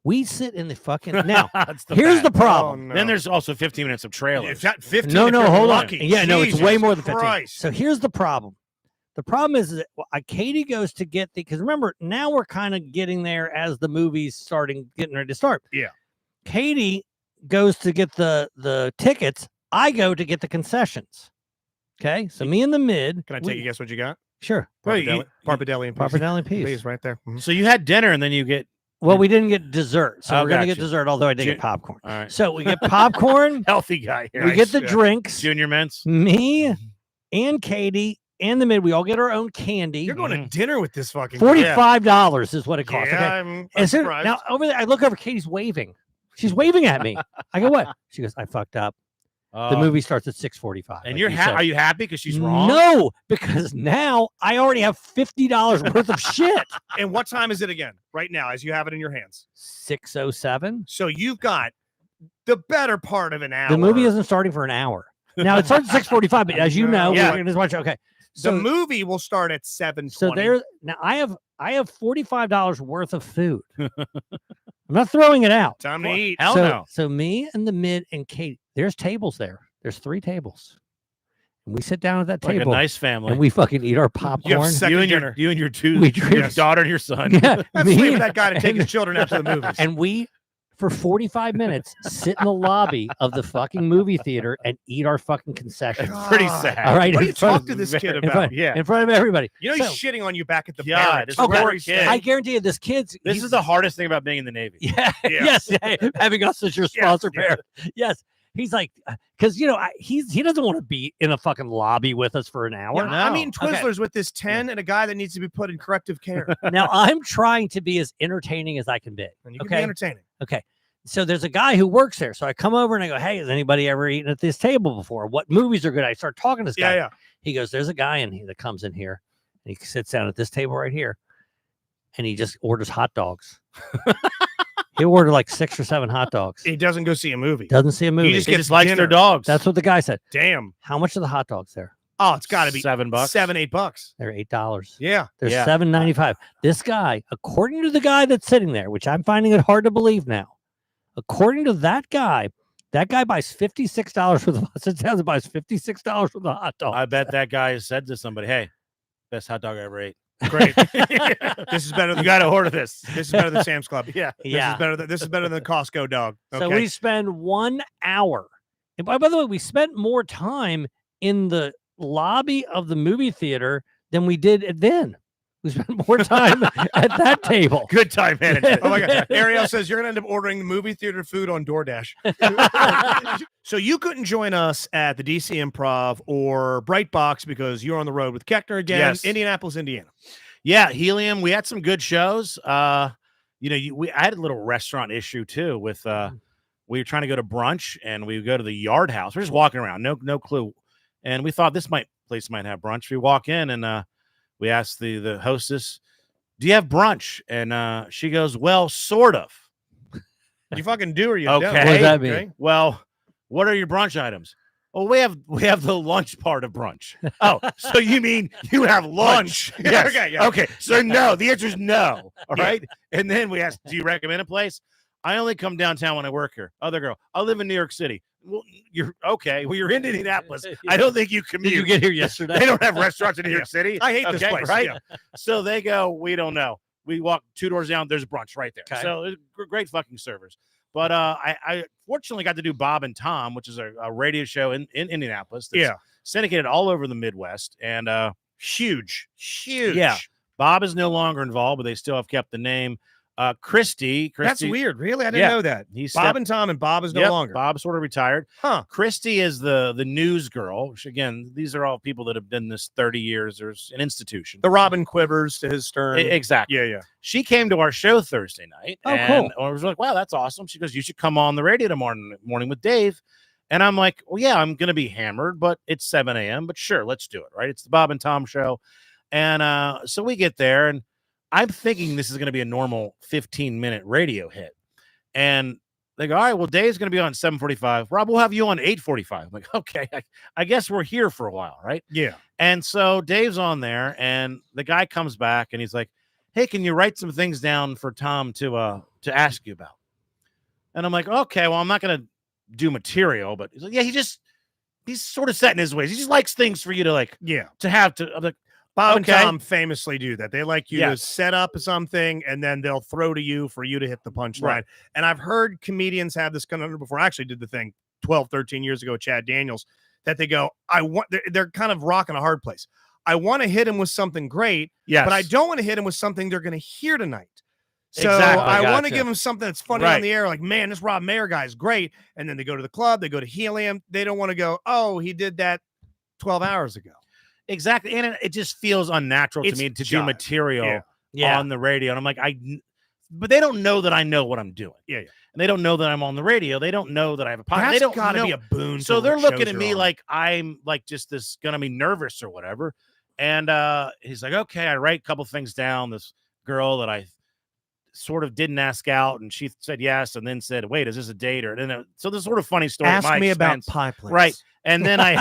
We sit in the fucking now. Here's the problem. Oh, no. Then there's also 15 minutes of trailers. 15. No, hold lucky. on. Yeah, no, it's way more than 15. Christ. So here's the problem. The problem is that Katie goes to get because remember now we're kind of getting there as the movie's getting ready to start. Yeah. Katie goes to get the tickets. I go to get the concessions. Okay, so me in the mid. Can I take a guess what you got? Sure. Parpadelli and peas. Parpadelli and peas. Peas right there. Mm-hmm. So you had dinner and then you get. Well, we didn't get dessert, so we're gonna get gotcha. dessert. Although I did get popcorn. All right. So we get popcorn. Healthy guy here. We get the drinks. Junior mints. Me and Katie and the mid. We all get our own candy. You're going to dinner with this fucking $45 is what it costs. Yeah, okay? I'm surprised. Now over there, I look over. Katie's waving. She's waving at me. I go, what? She goes, I fucked up. The movie starts at 6:45. And are you happy because she's wrong? No, because now I already have $50 worth of shit. And what time is it again? Right now, as you have it in your hands. 6:07. So you've got the better part of an hour. The movie isn't starting for an hour. Now it starts at 6:45, but as you know, we're going to watch. Okay. So the movie will start at 7:20. So now I have $45 worth of food. I'm not throwing it out. Time to eat. So me and the mid and Kate, there's tables there. There's 3 tables. And we sit down at that Like table a nice family. and we fucking eat our You have popcorn. second you and dinner. your two, We drink- your daughter and your son. Yeah, I'm me leaving that guy to take and- his children out to the movies. And we, for 45 minutes, sit in the lobby of the fucking movie theater and eat our fucking concessions. It's pretty God. sad. All right, What do in you front talk of- to this kid very- in about? front, Yeah. in front of everybody. You know So- he's shitting on you back at the God, barracks. it's a Okay, poor kid. I guarantee you, this kid's. This he's- is the hardest thing about being in the Navy. Yeah, Yeah. yes, having us as your Yes, sponsor yeah. parent. Yes, he's like, because he doesn't want to be in a fucking lobby with us for an hour. Yeah, I'm No. eating Okay. Twizzlers with this 10 and a guy that needs to be put in corrective care. Now I'm trying to be as entertaining as I can be. And you can Okay. be entertaining. Okay. So there's a guy who works there. So I come over and I go, hey, has anybody ever eaten at this table before? What movies are good? I start talking to this guy. Yeah, yeah. He goes, there's a guy in here that comes in here and he sits down at this table right here and he just orders hot dogs. He ordered like 6 or 7 hot dogs. He doesn't go see a movie. Doesn't see a movie. just He gets just likes dinner. their dogs. That's what the guy said. Damn. How much are the hot dogs there? Oh, it's got to be $7. $7-8. They're $8. Yeah. They're Yeah. $7.95. This guy, according to the guy that's sitting there, which I'm finding it hard to believe now, according to that guy buys $56 worth of sits down and buys $56 worth of hot dogs. I bet that guy has said to somebody, "Hey, best hot dog I ever ate." Great. This is better You than got to order this. This is better than Sam's Club. Yeah. Yeah. This is better than the Costco dog. Okay. So we spend 1 hour. And by the way, we spent more time in the lobby of the movie theater than we did at then. We spent more time at that table. Good time management. Oh my god. Ariel says you're gonna end up ordering the movie theater food on DoorDash. So you couldn't join us at the DC Improv or Brightbox because you're on the road with Keckner again, Yes. Indianapolis, Indiana. Yeah, Helium. We had some good shows. I had a little restaurant issue too with we were trying to go to brunch and we go to the Yard House. We're just walking around, no clue. And we thought this place might have brunch. We walk in and we asked the hostess, "Do you have brunch?" And she goes, "Well, sort of." You fucking do or you Okay. don't. What does that mean? Well, what are your brunch items? Oh, we have the lunch part of brunch. Oh, so you mean you have lunch? Yes. Okay, yeah. Okay. So no, the answer is no. All Yeah. right. And then we asked, "Do you recommend a place?" "I only come downtown when I work here." Other girl, "I live in New York City." "Well, you're okay. Well, you're in Indianapolis. I don't think you commute. Did you get here yesterday? They don't have restaurants in New York City. I hate this Okay, place. right? Yeah. So they go, "We don't know." We walk 2 doors down. There's brunch right there. Okay. So great fucking servers. But I fortunately got to do Bob and Tom, which is a radio show in Indianapolis. That's Yeah. syndicated all over the Midwest. And Huge. yeah, Bob is no longer involved, but they still have kept the name. Christy, That's weird. Really? I didn't Yeah. know that. He's Bob and Tom and Bob is no Yep, longer. Bob sort of retired. Huh. Christy is the news girl. Which, again, these are all people that have done this 30 years. There's an institution. The Robin Quivers to his stern. Exactly. Yeah, yeah. She came to our show Thursday night. Oh, and I was like, "Wow, that's awesome." She goes, "You should come on the radio tomorrow morning with Dave." And I'm like, "Well, yeah, I'm going to be hammered, but it's 7 a.m. But sure, let's do it. Right? It's the Bob and Tom show." And so we get there, and I'm thinking this is going to be a normal 15-minute radio hit. And they go, "All right, well, Dave's going to be on 7:45. Rob, we'll have you on 8:45. I'm like, "Okay, I guess we're here for a while, right?" Yeah. And so Dave's on there, and the guy comes back, and he's like, "Hey, can you write some things down for Tom to ask you about?" And I'm like, "Okay, well, I'm not going to do material," but he's like, "Yeah, he's sort of set in his ways. He just likes things for you to Yeah. have to." I'm like, Bob Okay. and Tom famously do that. They like you to Yes. set up something and then they'll throw to you for you to hit the punchline. Right. And I've heard comedians have this conundrum before. I actually did the thing 12, 13 years ago with Chad Daniels that they go, they're kind of rocking a hard place. I want to hit him with something great, yes, but I don't want to hit him with something they're going to hear tonight. So Exactly. I want to Gotcha. give him something that's funny on Right. the air. Like, man, this Rob Mayer guy is great. And then they go to the club, they go to Helium. They don't want to go, oh, he did that 12 hours ago. Exactly. And it just feels unnatural It's to me to jive. do material Yeah. on the radio. And I'm like, but they don't know that I know what I'm doing. Yeah. And they don't know that I'm on the radio. They don't know that I have a podcast. They That's don't got to know. be a boon. So for they're what looking shows at you're me on. like I'm like just this gonna be nervous or whatever. And he's like, "Okay, I write a couple things down. This girl that I sort of didn't ask out, and she said yes, and then said, "Wait, is this a date?" Or then so this sort of funny story. at ask my me about expense. pie plates. Right. And then I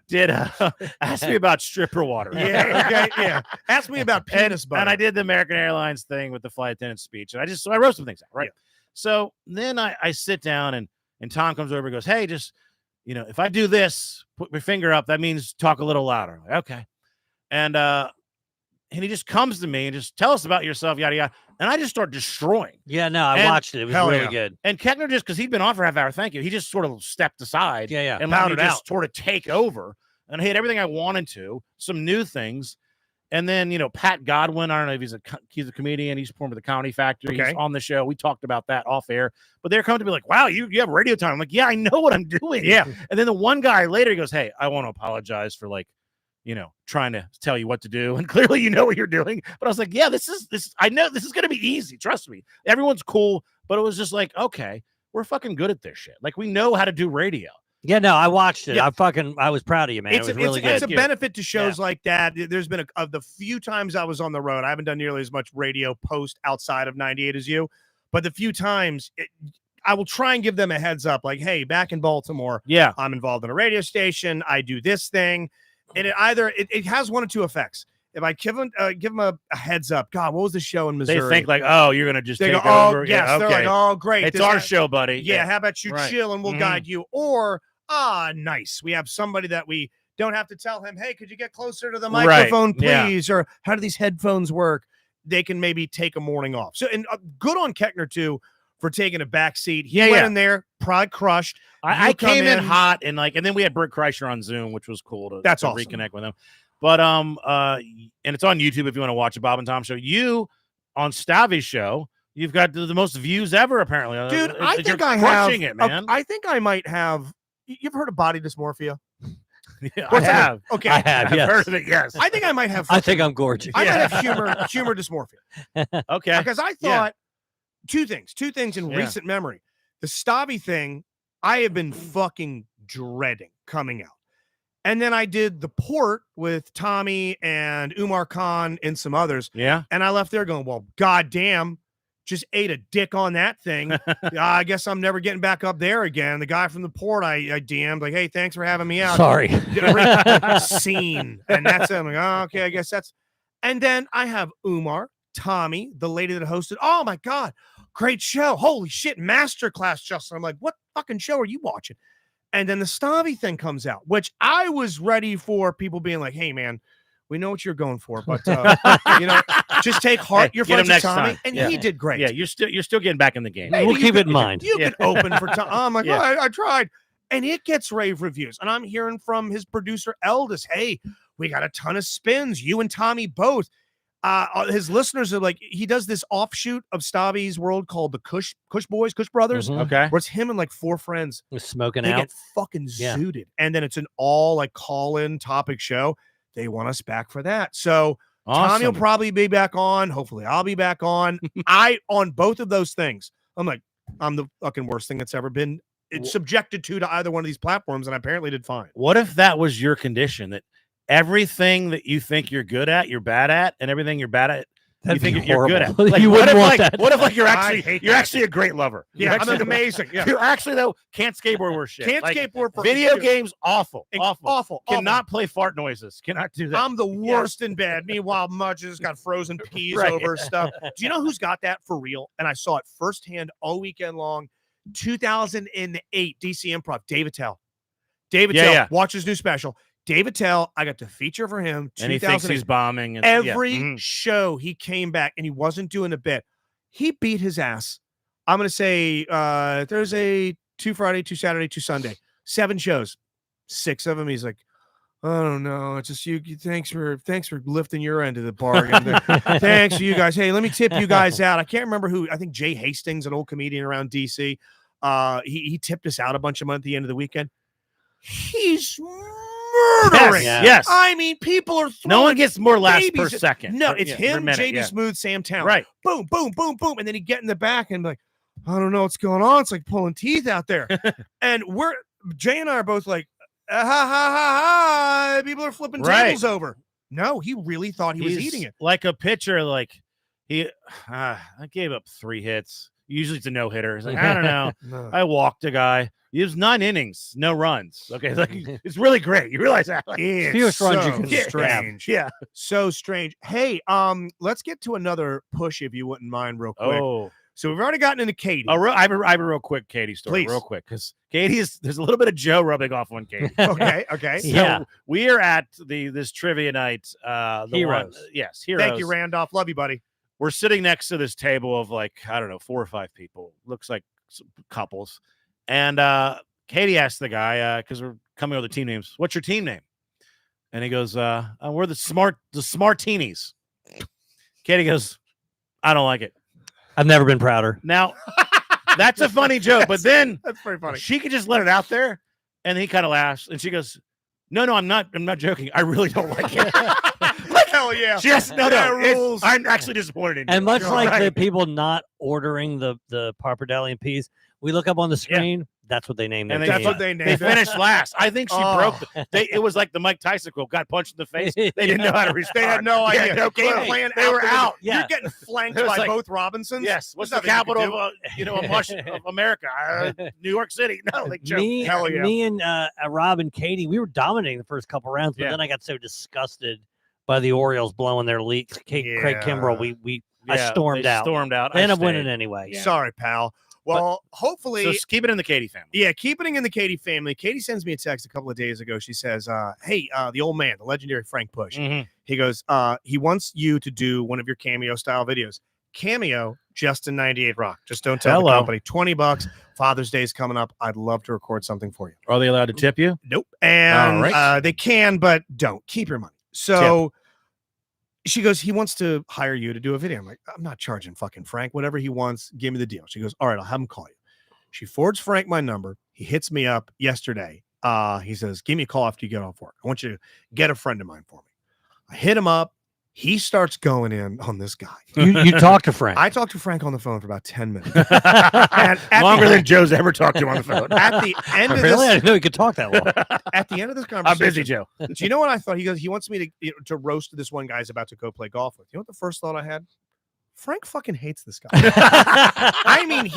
did ask me about stripper water. Yeah. Okay. Yeah. Ask me about penis butter. And I did the American Airlines thing with the flight attendant speech. And I wrote some things out. Right. Yeah. So then I sit down and Tom comes over and goes, "Hey, just, if I do this, put my finger up, that means talk a little louder. Like, okay. And he just comes to me and just tell us about yourself, yada, yada. And I just start destroying. Yeah, no, I And- watched it. It was hell really yeah. good. And Keckner just, because he'd been on for a half hour, thank you. He just sort of stepped aside Yeah, yeah. and let me Powdered just out. sort of take over. And I had everything I wanted to, some new things. And then, Pat Godwin, I don't know if he's a comedian. He's performed at the Comedy Factory. He's Okay. on the show. We talked about that off air. But they're coming to be like, wow, you have radio time. I'm like, yeah, I know what I'm doing. Yeah. And then the one guy later, he goes, hey, I want to apologize for trying to tell you what to do. And clearly you know what you're doing. But I was like, yeah, this I know this is going to be easy. Trust me. Everyone's cool. But it was just like, okay, we're fucking good at this shit. Like, we know how to do radio. Yeah, no, I watched it. Yeah. I was proud of you, man. It was really it's good. a benefit to shows like that. There's been of the few times I was on the road, I haven't done nearly as much radio post outside of 98 as you, but the few times I will try and give them a heads up, like, hey, back in Baltimore, Yeah. I'm involved in a radio station. I do this thing. And it has one of two effects. If I give them a heads up, God, what was the show in Missouri? They think like, oh, you're going to just They take go, oh, over. yes. Yeah, They're okay. like, oh, great. It's this our guy- show, buddy. Yeah, how about you Right. chill and we'll Mhm. guide you? Or, nice. We have somebody that we don't have to tell him, hey, could you get closer to the Right. microphone, Yeah. please? Or how do these headphones work? They can maybe take a morning off. So, and good on Keckner, too, for taking a back seat. He Yeah, went yeah. in there, pride crushed. I You come came in in- hot and then we had Bert Kreischer on Zoom, which was cool to, That's to awesome. reconnect with him. But and it's on YouTube if you want to watch the Bob and Tom show. You on Stavi's show, you've got the most views ever apparently. Dude, I You're think I have. crushing it, man. I think I might have. You've heard of body dysmorphia? Yeah, I What's that? have. Okay. I have, I've yes. heard of it. Yes. I think I might have. I think I'm gorgeous. I Yeah. might have humor dysmorphia. Okay. Because I Yeah. thought two things in Yeah. recent memory. The Stavi thing, I have been fucking dreading coming out. And then I did the port with Tommy and Umar Khan and some others. Yeah. And I left there going, well, goddamn, just ate a dick on that thing. I guess I'm never getting back up there again. The guy from the port, I DM'd like, hey, thanks for having me out. Sorry. Scene. And that's it. I'm like, oh, okay, I guess that's. And then I have Umar, Tommy, the lady that hosted. Oh my God, great show. Holy shit, masterclass, Justin. I'm like, what fucking show are you watching? And then the Stavi thing comes out, which I was ready for people being like, hey, man, we know what you're going for, but just take heart. Hey, You're get him friends with next Tommy. time. And Yeah. he did great. Yeah, you're still getting back in the game. Hey, We'll you keep could- it in mind. You Yeah. can open for Tom. I'm like, Yeah. oh, I tried. And it gets rave reviews. And I'm hearing from his producer, Eldis, hey, we got a ton of spins. You and Tommy both. His listeners are like, he does this offshoot of Stavi's world called the Kush Brothers, Mhm. Okay. where it's him and like 4 friends. Was smoking They out. get fucking Yeah. zooted. And then it's an all like call-in topic show. They want us back for that. So Tommy will Awesome. probably be back on. Hopefully I'll be back on. On both of those things, I'm like, I'm the fucking worst thing that's ever been subjected to either one of these platforms, and I apparently did fine. What if that was your condition, that everything that you think you're good at, you're bad at, and everything you're bad at, That'd you be think you're good at? horrible. Like, You what wouldn't if, want like, that. What if like you're I actually hate you're that. actually a great lover? Yeah, You're I'm actually, amazing. Yeah. You're actually though can't skateboard worth shit. Can't Like, skateboard for video shit. games awful. Awful. Awful. Cannot play fart noises. Cannot do that. I'm the worst in bed. Meanwhile, Mudge has got frozen peas Right. over stuff. Do you know who's got that for real? And I saw it firsthand all weekend long. 2008 DC Improv. David Tell. David Yeah, Tell. yeah. Watch his new special. David Tell. I got to feature for him. And he thinks 2008. he's bombing. And, Every yeah. Mhm. show he came back and he wasn't doing a bit. He beat his ass. I'm gonna say Thursday, 2 Friday, 2 Saturday, 2 Sunday. 7 shows. 6 of them. He's like, I don't know. It's just you. Thanks for lifting your end of the bargain. Thanks to you guys. Hey, let me tip you guys out. I can't remember who. I think Jay Hastings, an old comedian around DC. He tipped us out a bunch of money at the end of the weekend. He's murdering. Yeah. Yes. I mean, people are No one throwing gets more laughs per babies at- second. No, per- it's yeah, per him, minute, JD yeah. Smooth, Sam Town. Right. Boom, boom, boom, boom. And then he'd get in the back and be like, I don't know what's going on. It's like pulling teeth out there. And Jay and I are both like, ha, ha, ha, ha. People are flipping Right. tables over. No, he really thought he was He's eating it. like a pitcher. Like I gave up 3 hits. Usually it's a no hitter. It's like, I don't know. No. I walked a guy. He was 9 innings, no runs. Okay, like it's really great. You realize that? Like, It's Fewest runs you so can have. strange. yeah. So strange. Hey, let's get to another push if you wouldn't mind real quick. Oh, So we've already gotten into Katie. I have a real quick Katie story, Please. real quick, because Katie there's a little bit of Joe rubbing off on Katie. Okay. Okay. So Yeah. we are at this trivia night. The Heroes. Yes, Heroes. Thank you, Randolph. Love you, buddy. We're sitting next to this table of like, I don't know, 4 or 5 people. Looks like couples. And Katie asked the guy, because we're coming with the team names, what's your team name? And he goes, we're the Smartinis. Katie goes, I don't like it. I've never been prouder. Now, that's a funny joke, but then That's pretty funny. she could just let it out there, and he kind of laughs, and she goes, "No, I'm not joking. I really don't like it." Like, hell yeah. Yes, no, Yeah, it's- rules. I'm actually disappointed in you. And much You're like the right. people not ordering the pappardelle peas, we look up on the screen. That's what they named their And That's team. what they named they it. finished last. I think she Oh. broke. It was like the Mike Tyson quote: "Got punched in the face." They didn't know how to respond. They had no Yeah, idea. no Game clue. plan. They were out. Yeah. You're getting flanked It was by like- both Robinsons. Yes. What's There's the nothing you capital can of of America? New York City. No, like joke. me, Hell yeah. me and Rob and Katie, we were dominating the first couple rounds, but Yeah. then I got so disgusted by the Orioles blowing their lead. Craig Kimbrell, I Yeah, stormed they out. Stormed out. They I ended up stayed. winning anyway. Yeah. Sorry, pal. Well, hopefully. So keep it in the Katie family. Yeah, keeping it in the Katie family. Katie sends me a text a couple of days ago. She says, hey, the old man, the legendary Frank Bush. Mhm. He goes, he wants you to do one of your Cameo style videos. Cameo, Justin 98 Rock. Just don't tell the Hello. company. $20. Father's Day's coming up. I'd love to record something for you. Are they allowed to tip you? Nope. And All right. they can, but don't. Keep your money. So she goes, he wants to hire you to do a video. I'm like, I'm not charging fucking Frank. Whatever he wants, give me the deal. She goes, all right, I'll have him call you. She forwards Frank my number. He hits me up yesterday. He says, give me a call after you get off work. I want you to get a friend of mine for me. I hit him up. He starts going in on this guy. You talked to Frank. I talked to Frank on the phone for about 10 minutes. And at Longer the- than Joe's ever talked to on the phone. At the end of really? I this, didn't know you could talk that long. at the end of this I'm conversation, busy, Joe. do you know what I thought? He goes, he wants me to roast this one guy who's about to go play golf with. You know what the first thought I had? Frank fucking hates this guy. I mean,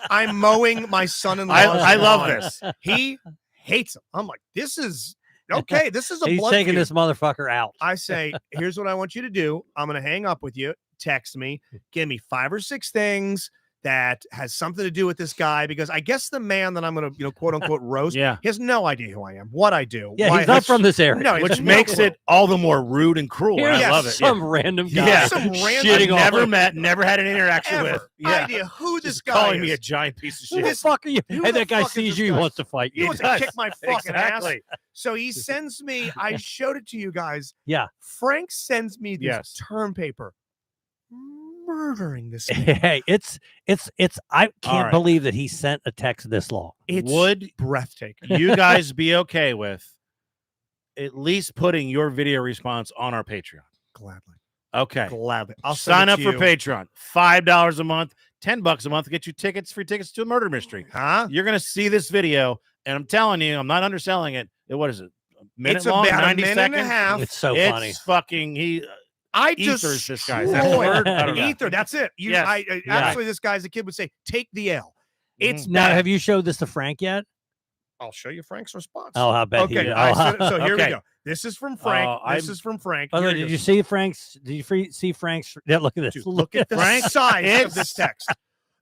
I'm mowing my son-in-law. I love this. He hates him. I'm like, this is okay. This is a He's blood taking feud. this motherfucker out. I say, here's what I want you to do. I'm going to hang up with you. Text me. Give me 5 or 6 things that has something to do with this guy, because I guess the man that I'm going to, quote unquote roast, Yeah. he has no idea who I am, what I do. Yeah, why- he's not from this area. No, he has Which no makes clue. it all the more rude and cruel. and Here's I love it. some random guy. Yeah. Some random I've shitting on never him. met, never had an interaction with. Ever. Yeah. Idea who this Just guy calling is. me a giant piece of Who the shit. fuck are you? Who Hey, the that guy fuck is sees this you, he guy? wants to fight He you. wants to does. kick my fucking ass. Exactly. So he sends me, I showed it to you guys. Yeah. Frank sends me this Yes. term paper murdering this man. Hey, it's I can't right. believe that he sent a text this long. It's Would breathtaking. you guys be okay with at least putting your video response on our Patreon? Gladly. Okay. Gladly. I'll Sign send it up to for you. Patreon. $5 a month, $10 a month to get you free tickets to a murder mystery. Huh? You're gonna see this video, and I'm telling you, I'm not underselling it. What is it? A minute It's long, about 90 a minute seconds. and a half. It's so It's funny. fucking I ethers just this guy. Is that the word? I don't know. Ether. That's it. You, Yes. I actually, this guy as a kid would say, "Take the L." It's Mhm. Now, bad. have you showed this to Frank yet? I'll show you Frank's response. Oh, I bet he okay. did. I Oh, sent it- so here Okay. we go. This is from Frank. This I'm- is from Frank. by the Here way, it did goes. you see Frank's? Did you see Frank's? Yeah, look at this. Dude, look at the Frank, size of it's- this text.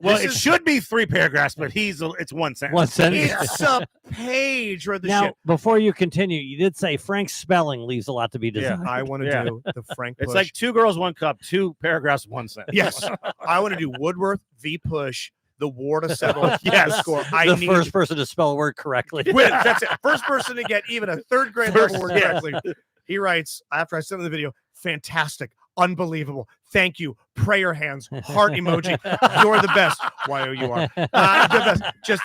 Well, This it is- should be 3 paragraphs, but it's one sentence. One sentence. It's a page worth of Now, shit. before you continue, you did say Frank's spelling leaves a lot to be desired. I want to Yeah. do the Frank It's Push. like 2 girls, 1 cup, 2 paragraphs, 1 sentence. Yes. I want to do Woodworth v. Push, the war to settle. Yes. the score. I the need first person to spell a word correctly. win. That's it. First person to get even a 3rd grade level word Yes. correctly. He writes, after I sent him the video, fantastic, unbelievable. Thank you. Prayer hands, heart emoji. You're the best. YOUR. The best. Just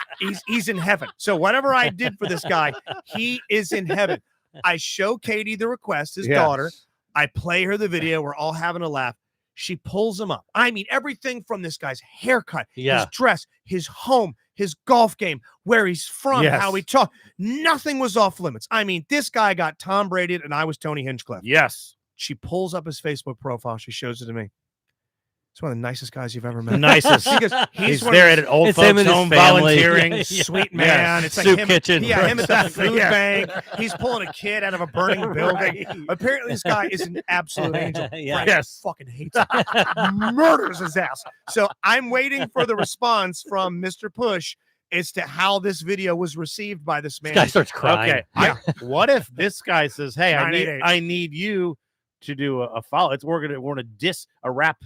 he's in heaven. So whatever I did for this guy, he is in heaven. I show Katie the request, his Yeah. daughter. I play her the video. We're all having a laugh. She pulls him up. I mean, everything from this guy's haircut, Yeah. his dress, his home, his golf game, where he's from, Yes. how he talked. Nothing was off limits. I mean, this guy got Tom Brady and I was Tony Hinchcliffe. Yes. She pulls up his Facebook profile. She shows it to me. He's one of the nicest guys you've ever The met. nicest. Because He's one of there those- at an old It's him folks and his home family. volunteering. Yeah, yeah. sweet Yeah. man. It's like Soup him, kitchen. Yeah, him at the food Yeah. bank. He's pulling a kid out of a burning building. Right. Apparently, this guy is an absolute angel. Yeah. Frank Yes. fucking hates him. Murders his ass. So I'm waiting for the response from Mr. Push as to how this video was received by this This man. guy starts crying. Okay. Yeah. What if this guy says, "Hey, 988. I need you to do a follow. We're gonna diss a rap.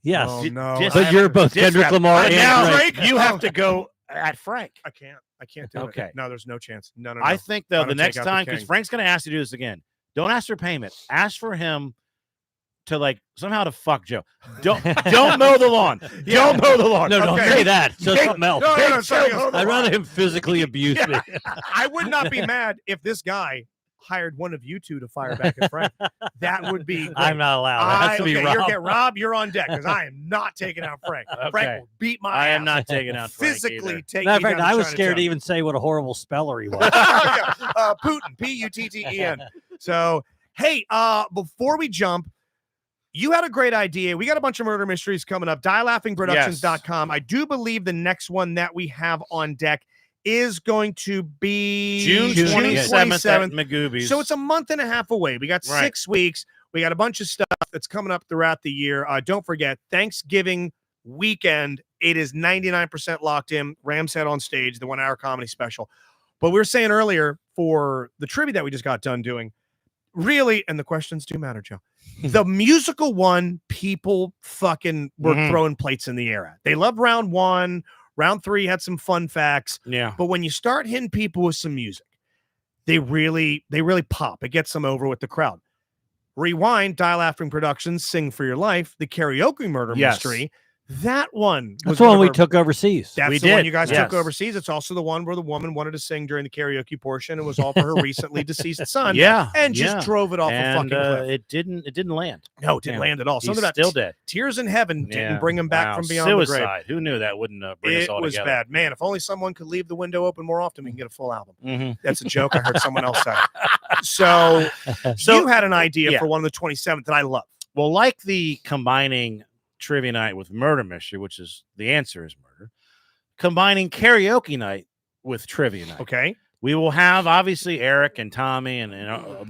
Yes. Oh, di- no. diss- But you're both diss Kendrick rap. Lamar And and now Frank. you have to go at Frank. I can't do Okay. it. No, there's no chance. No. I think though Gotta the next take out the time, because king. Frank's gonna ask you to do this again. Don't ask for payment. Ask for him to like somehow to fuck Joe. Don't mow the lawn. Don't mow the lawn. No, don't Okay. say that. Say Yeah. something else. No, sorry. I'd rather him physically abuse me. I would not be mad if this guy hired one of you two to fire back at Frank. That would be. Great. I'm not allowed. It has to be Rob. Rob, you're on deck because I am not taking out Frank. Frank Okay. will beat my I am ass. not taking out Frank physically either. take Matter of you fact, down I to was scared to Chinatown. even say what a horrible speller he was. Yeah. Putin, Putten. So, hey, before we jump, you had a great idea. We got a bunch of murder mysteries coming up. DieLaughingProductions.com. I do believe the next one that we have on deck is going to be June June 27th at 27th. Magoobies. So it's a month and a half away. We got Right. 6 weeks. We got a bunch of stuff that's coming up throughout the year. Don't forget, Thanksgiving weekend, it is 99% locked in. Ram's Head on Stage, the 1-hour comedy special. But we were saying earlier for the trivia that we just got done doing, really, and the questions do matter, Joe. The musical one, people fucking were Mhm. throwing plates in the air at. They loved round 1. Round 3 had some fun facts. yeah. But when you start hitting people with some music, they really pop. It gets them over with the crowd. Rewind, Die Laughing Productions, Sing for Your Life, the karaoke murder Yes. mystery. That one That's was the one we of our- took overseas. That's We the one did, you guys yes. took overseas. It's also the one where the woman wanted to sing during the karaoke portion. It was all for her recently deceased son. Yeah. And just yeah. drove it off a And fucking cliff. it didn't land. No, it didn't yeah. land at all. He's Something about still dead. Tears in Heaven didn't Yeah. bring him back Wow. from beyond the grave. Suicide. Who knew that wouldn't bring us It all was together? bad. Man, if only someone could leave the window open more often, we can get a full album. Mm-hmm. That's a joke I heard someone else say. So, So- you had an idea yeah. for one of the 27th that I love. Well, like the combining trivia night with murder mystery, which is the answer is murder, combining karaoke night with trivia night. Okay. We will have obviously Eric and Tommy and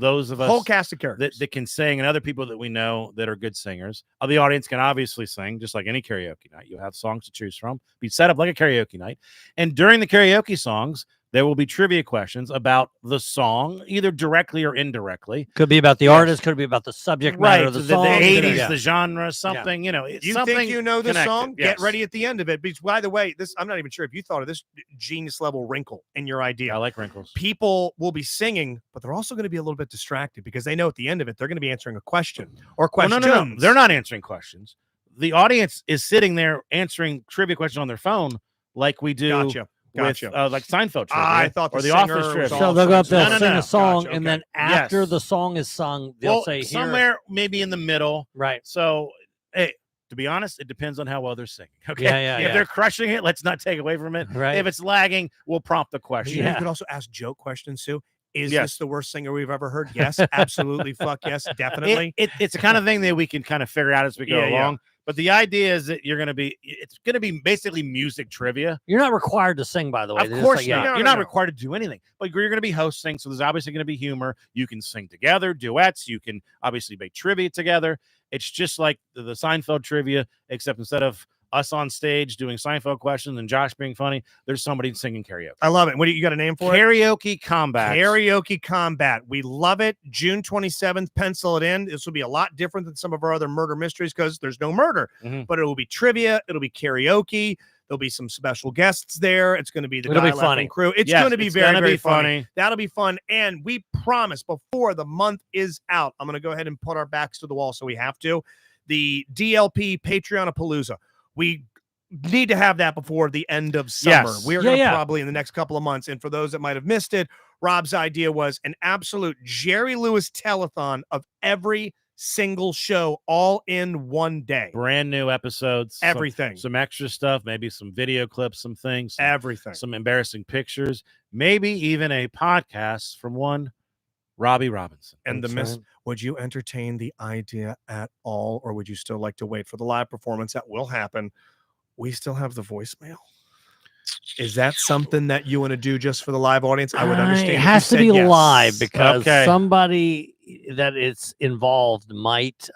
those of us Whole cast of characters. that can sing and other people that we know that are good singers. The audience can obviously sing just like any karaoke night. You have songs to choose from. Be set up like a karaoke night. And during the karaoke songs, there will be trivia questions about the song, either directly or indirectly. Could be about the Yes. artist, could be about the subject matter Right. of the The song. could be- 80s, yeah. the genre, something, you know. you something think you know this connected. song? Yes. Get ready at the end of it. Because, by the way, this I'm not even sure if you thought of this genius level wrinkle in your idea. I like wrinkles. People will be singing, but they're also going to be a little bit distracted because they know at the end of it they're going to be answering a question or Well, questions. no. They're not answering questions. The audience is sitting there answering trivia questions on their phone like we do Gotcha. with like Seinfeld trivia I thought or the the singer Office was trivia. all- So they'll go up there, No, no, sing no. a song, Gotcha, and okay. then after Yes. the song is sung, they'll Well, say, "Here." somewhere maybe in the middle. Right. So, hey, to be honest, it depends on how well they're singing. Okay. Yeah, If they're crushing it, let's not take away from it. Right. If it's lagging, we'll prompt the question. You Yeah. could also ask joke questions too. Is Yes. this the worst singer we've ever heard? Yes, absolutely. Fuck yes, definitely. It's the kind of thing that we can kind of figure out as we go Yeah, yeah. along. But the idea is that it's going to be basically music trivia. You're not required to sing, by the way. Of They're just course like, not. No, You're no, not no. required to do anything, but you're going to be hosting. So there's obviously going to be humor. You can sing together, duets. You can obviously make trivia together. It's just like the Seinfeld trivia, except instead of us on stage doing Seinfeld questions and Josh being funny, there's somebody singing karaoke. I love it. What do you got a name for it? Karaoke combat. Karaoke Combat. We love it. June 27th. Pencil it in. This will be a lot different than some of our other murder mysteries because there's no murder, Mhm. but it will be trivia. It'll be karaoke. There'll be some special guests there. It's going to be the It'll be Die Laughing funny. crew. It's Yes, going to be it's very, gonna very be funny. That'll be fun. And we promise before the month is out, I'm going to go ahead and put our backs to the wall. So we have to. The DLP Patreon-a-Palooza. We need to have that before the end of summer. Yes. We're Yeah, going to yeah. probably in the next couple of months. And for those that might have missed it, Rob's idea was an absolute Jerry Lewis telethon of every single show all in one day. Brand new episodes. Everything. Some extra stuff, maybe some video clips, some things, Everything. some embarrassing pictures, maybe even a podcast from one Robbie Robinson. And the I'm miss, sorry. would you entertain the idea at all, or would you still like to wait for the live performance that will happen? We still have the voicemail. Is that something that you want to do just for the live audience? I would understand. It if you has to said be yes. live because Okay. somebody that it's involved might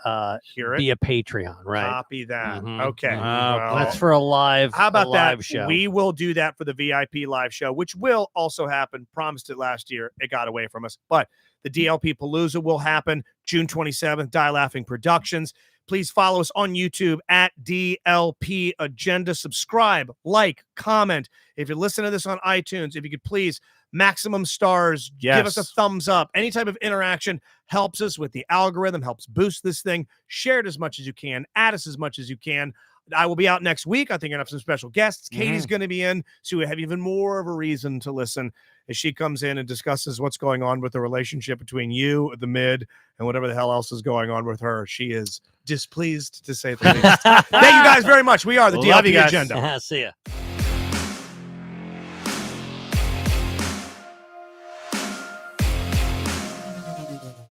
Hear it. be a Patreon, right? Copy that. Mhm, Okay. mhm. Well, That's for a live. how about a live that? show? We will do that for the VIP live show, which will also happen. Promised it last year. It got away from us. But the DLP Palooza will happen June 27th, Die Laughing Productions. Please follow us on YouTube at DLP Agenda. Subscribe, like, comment. If you're listening to this on iTunes, if you could please maximum stars, give us a Yes. thumbs up. Any type of interaction helps us with the algorithm, helps boost this thing. Share it as much as you can. Add us as much as you can. I will be out next week. I think I have some special guests. Katie's going to be in, so we have even more of a reason to listen as she comes in and discusses what's going on with the relationship between you, the mid, and whatever the hell else is going on with her. She is displeased, to say the least. Thank you guys very much. We are the Love you DLP guys. Agenda. See ya.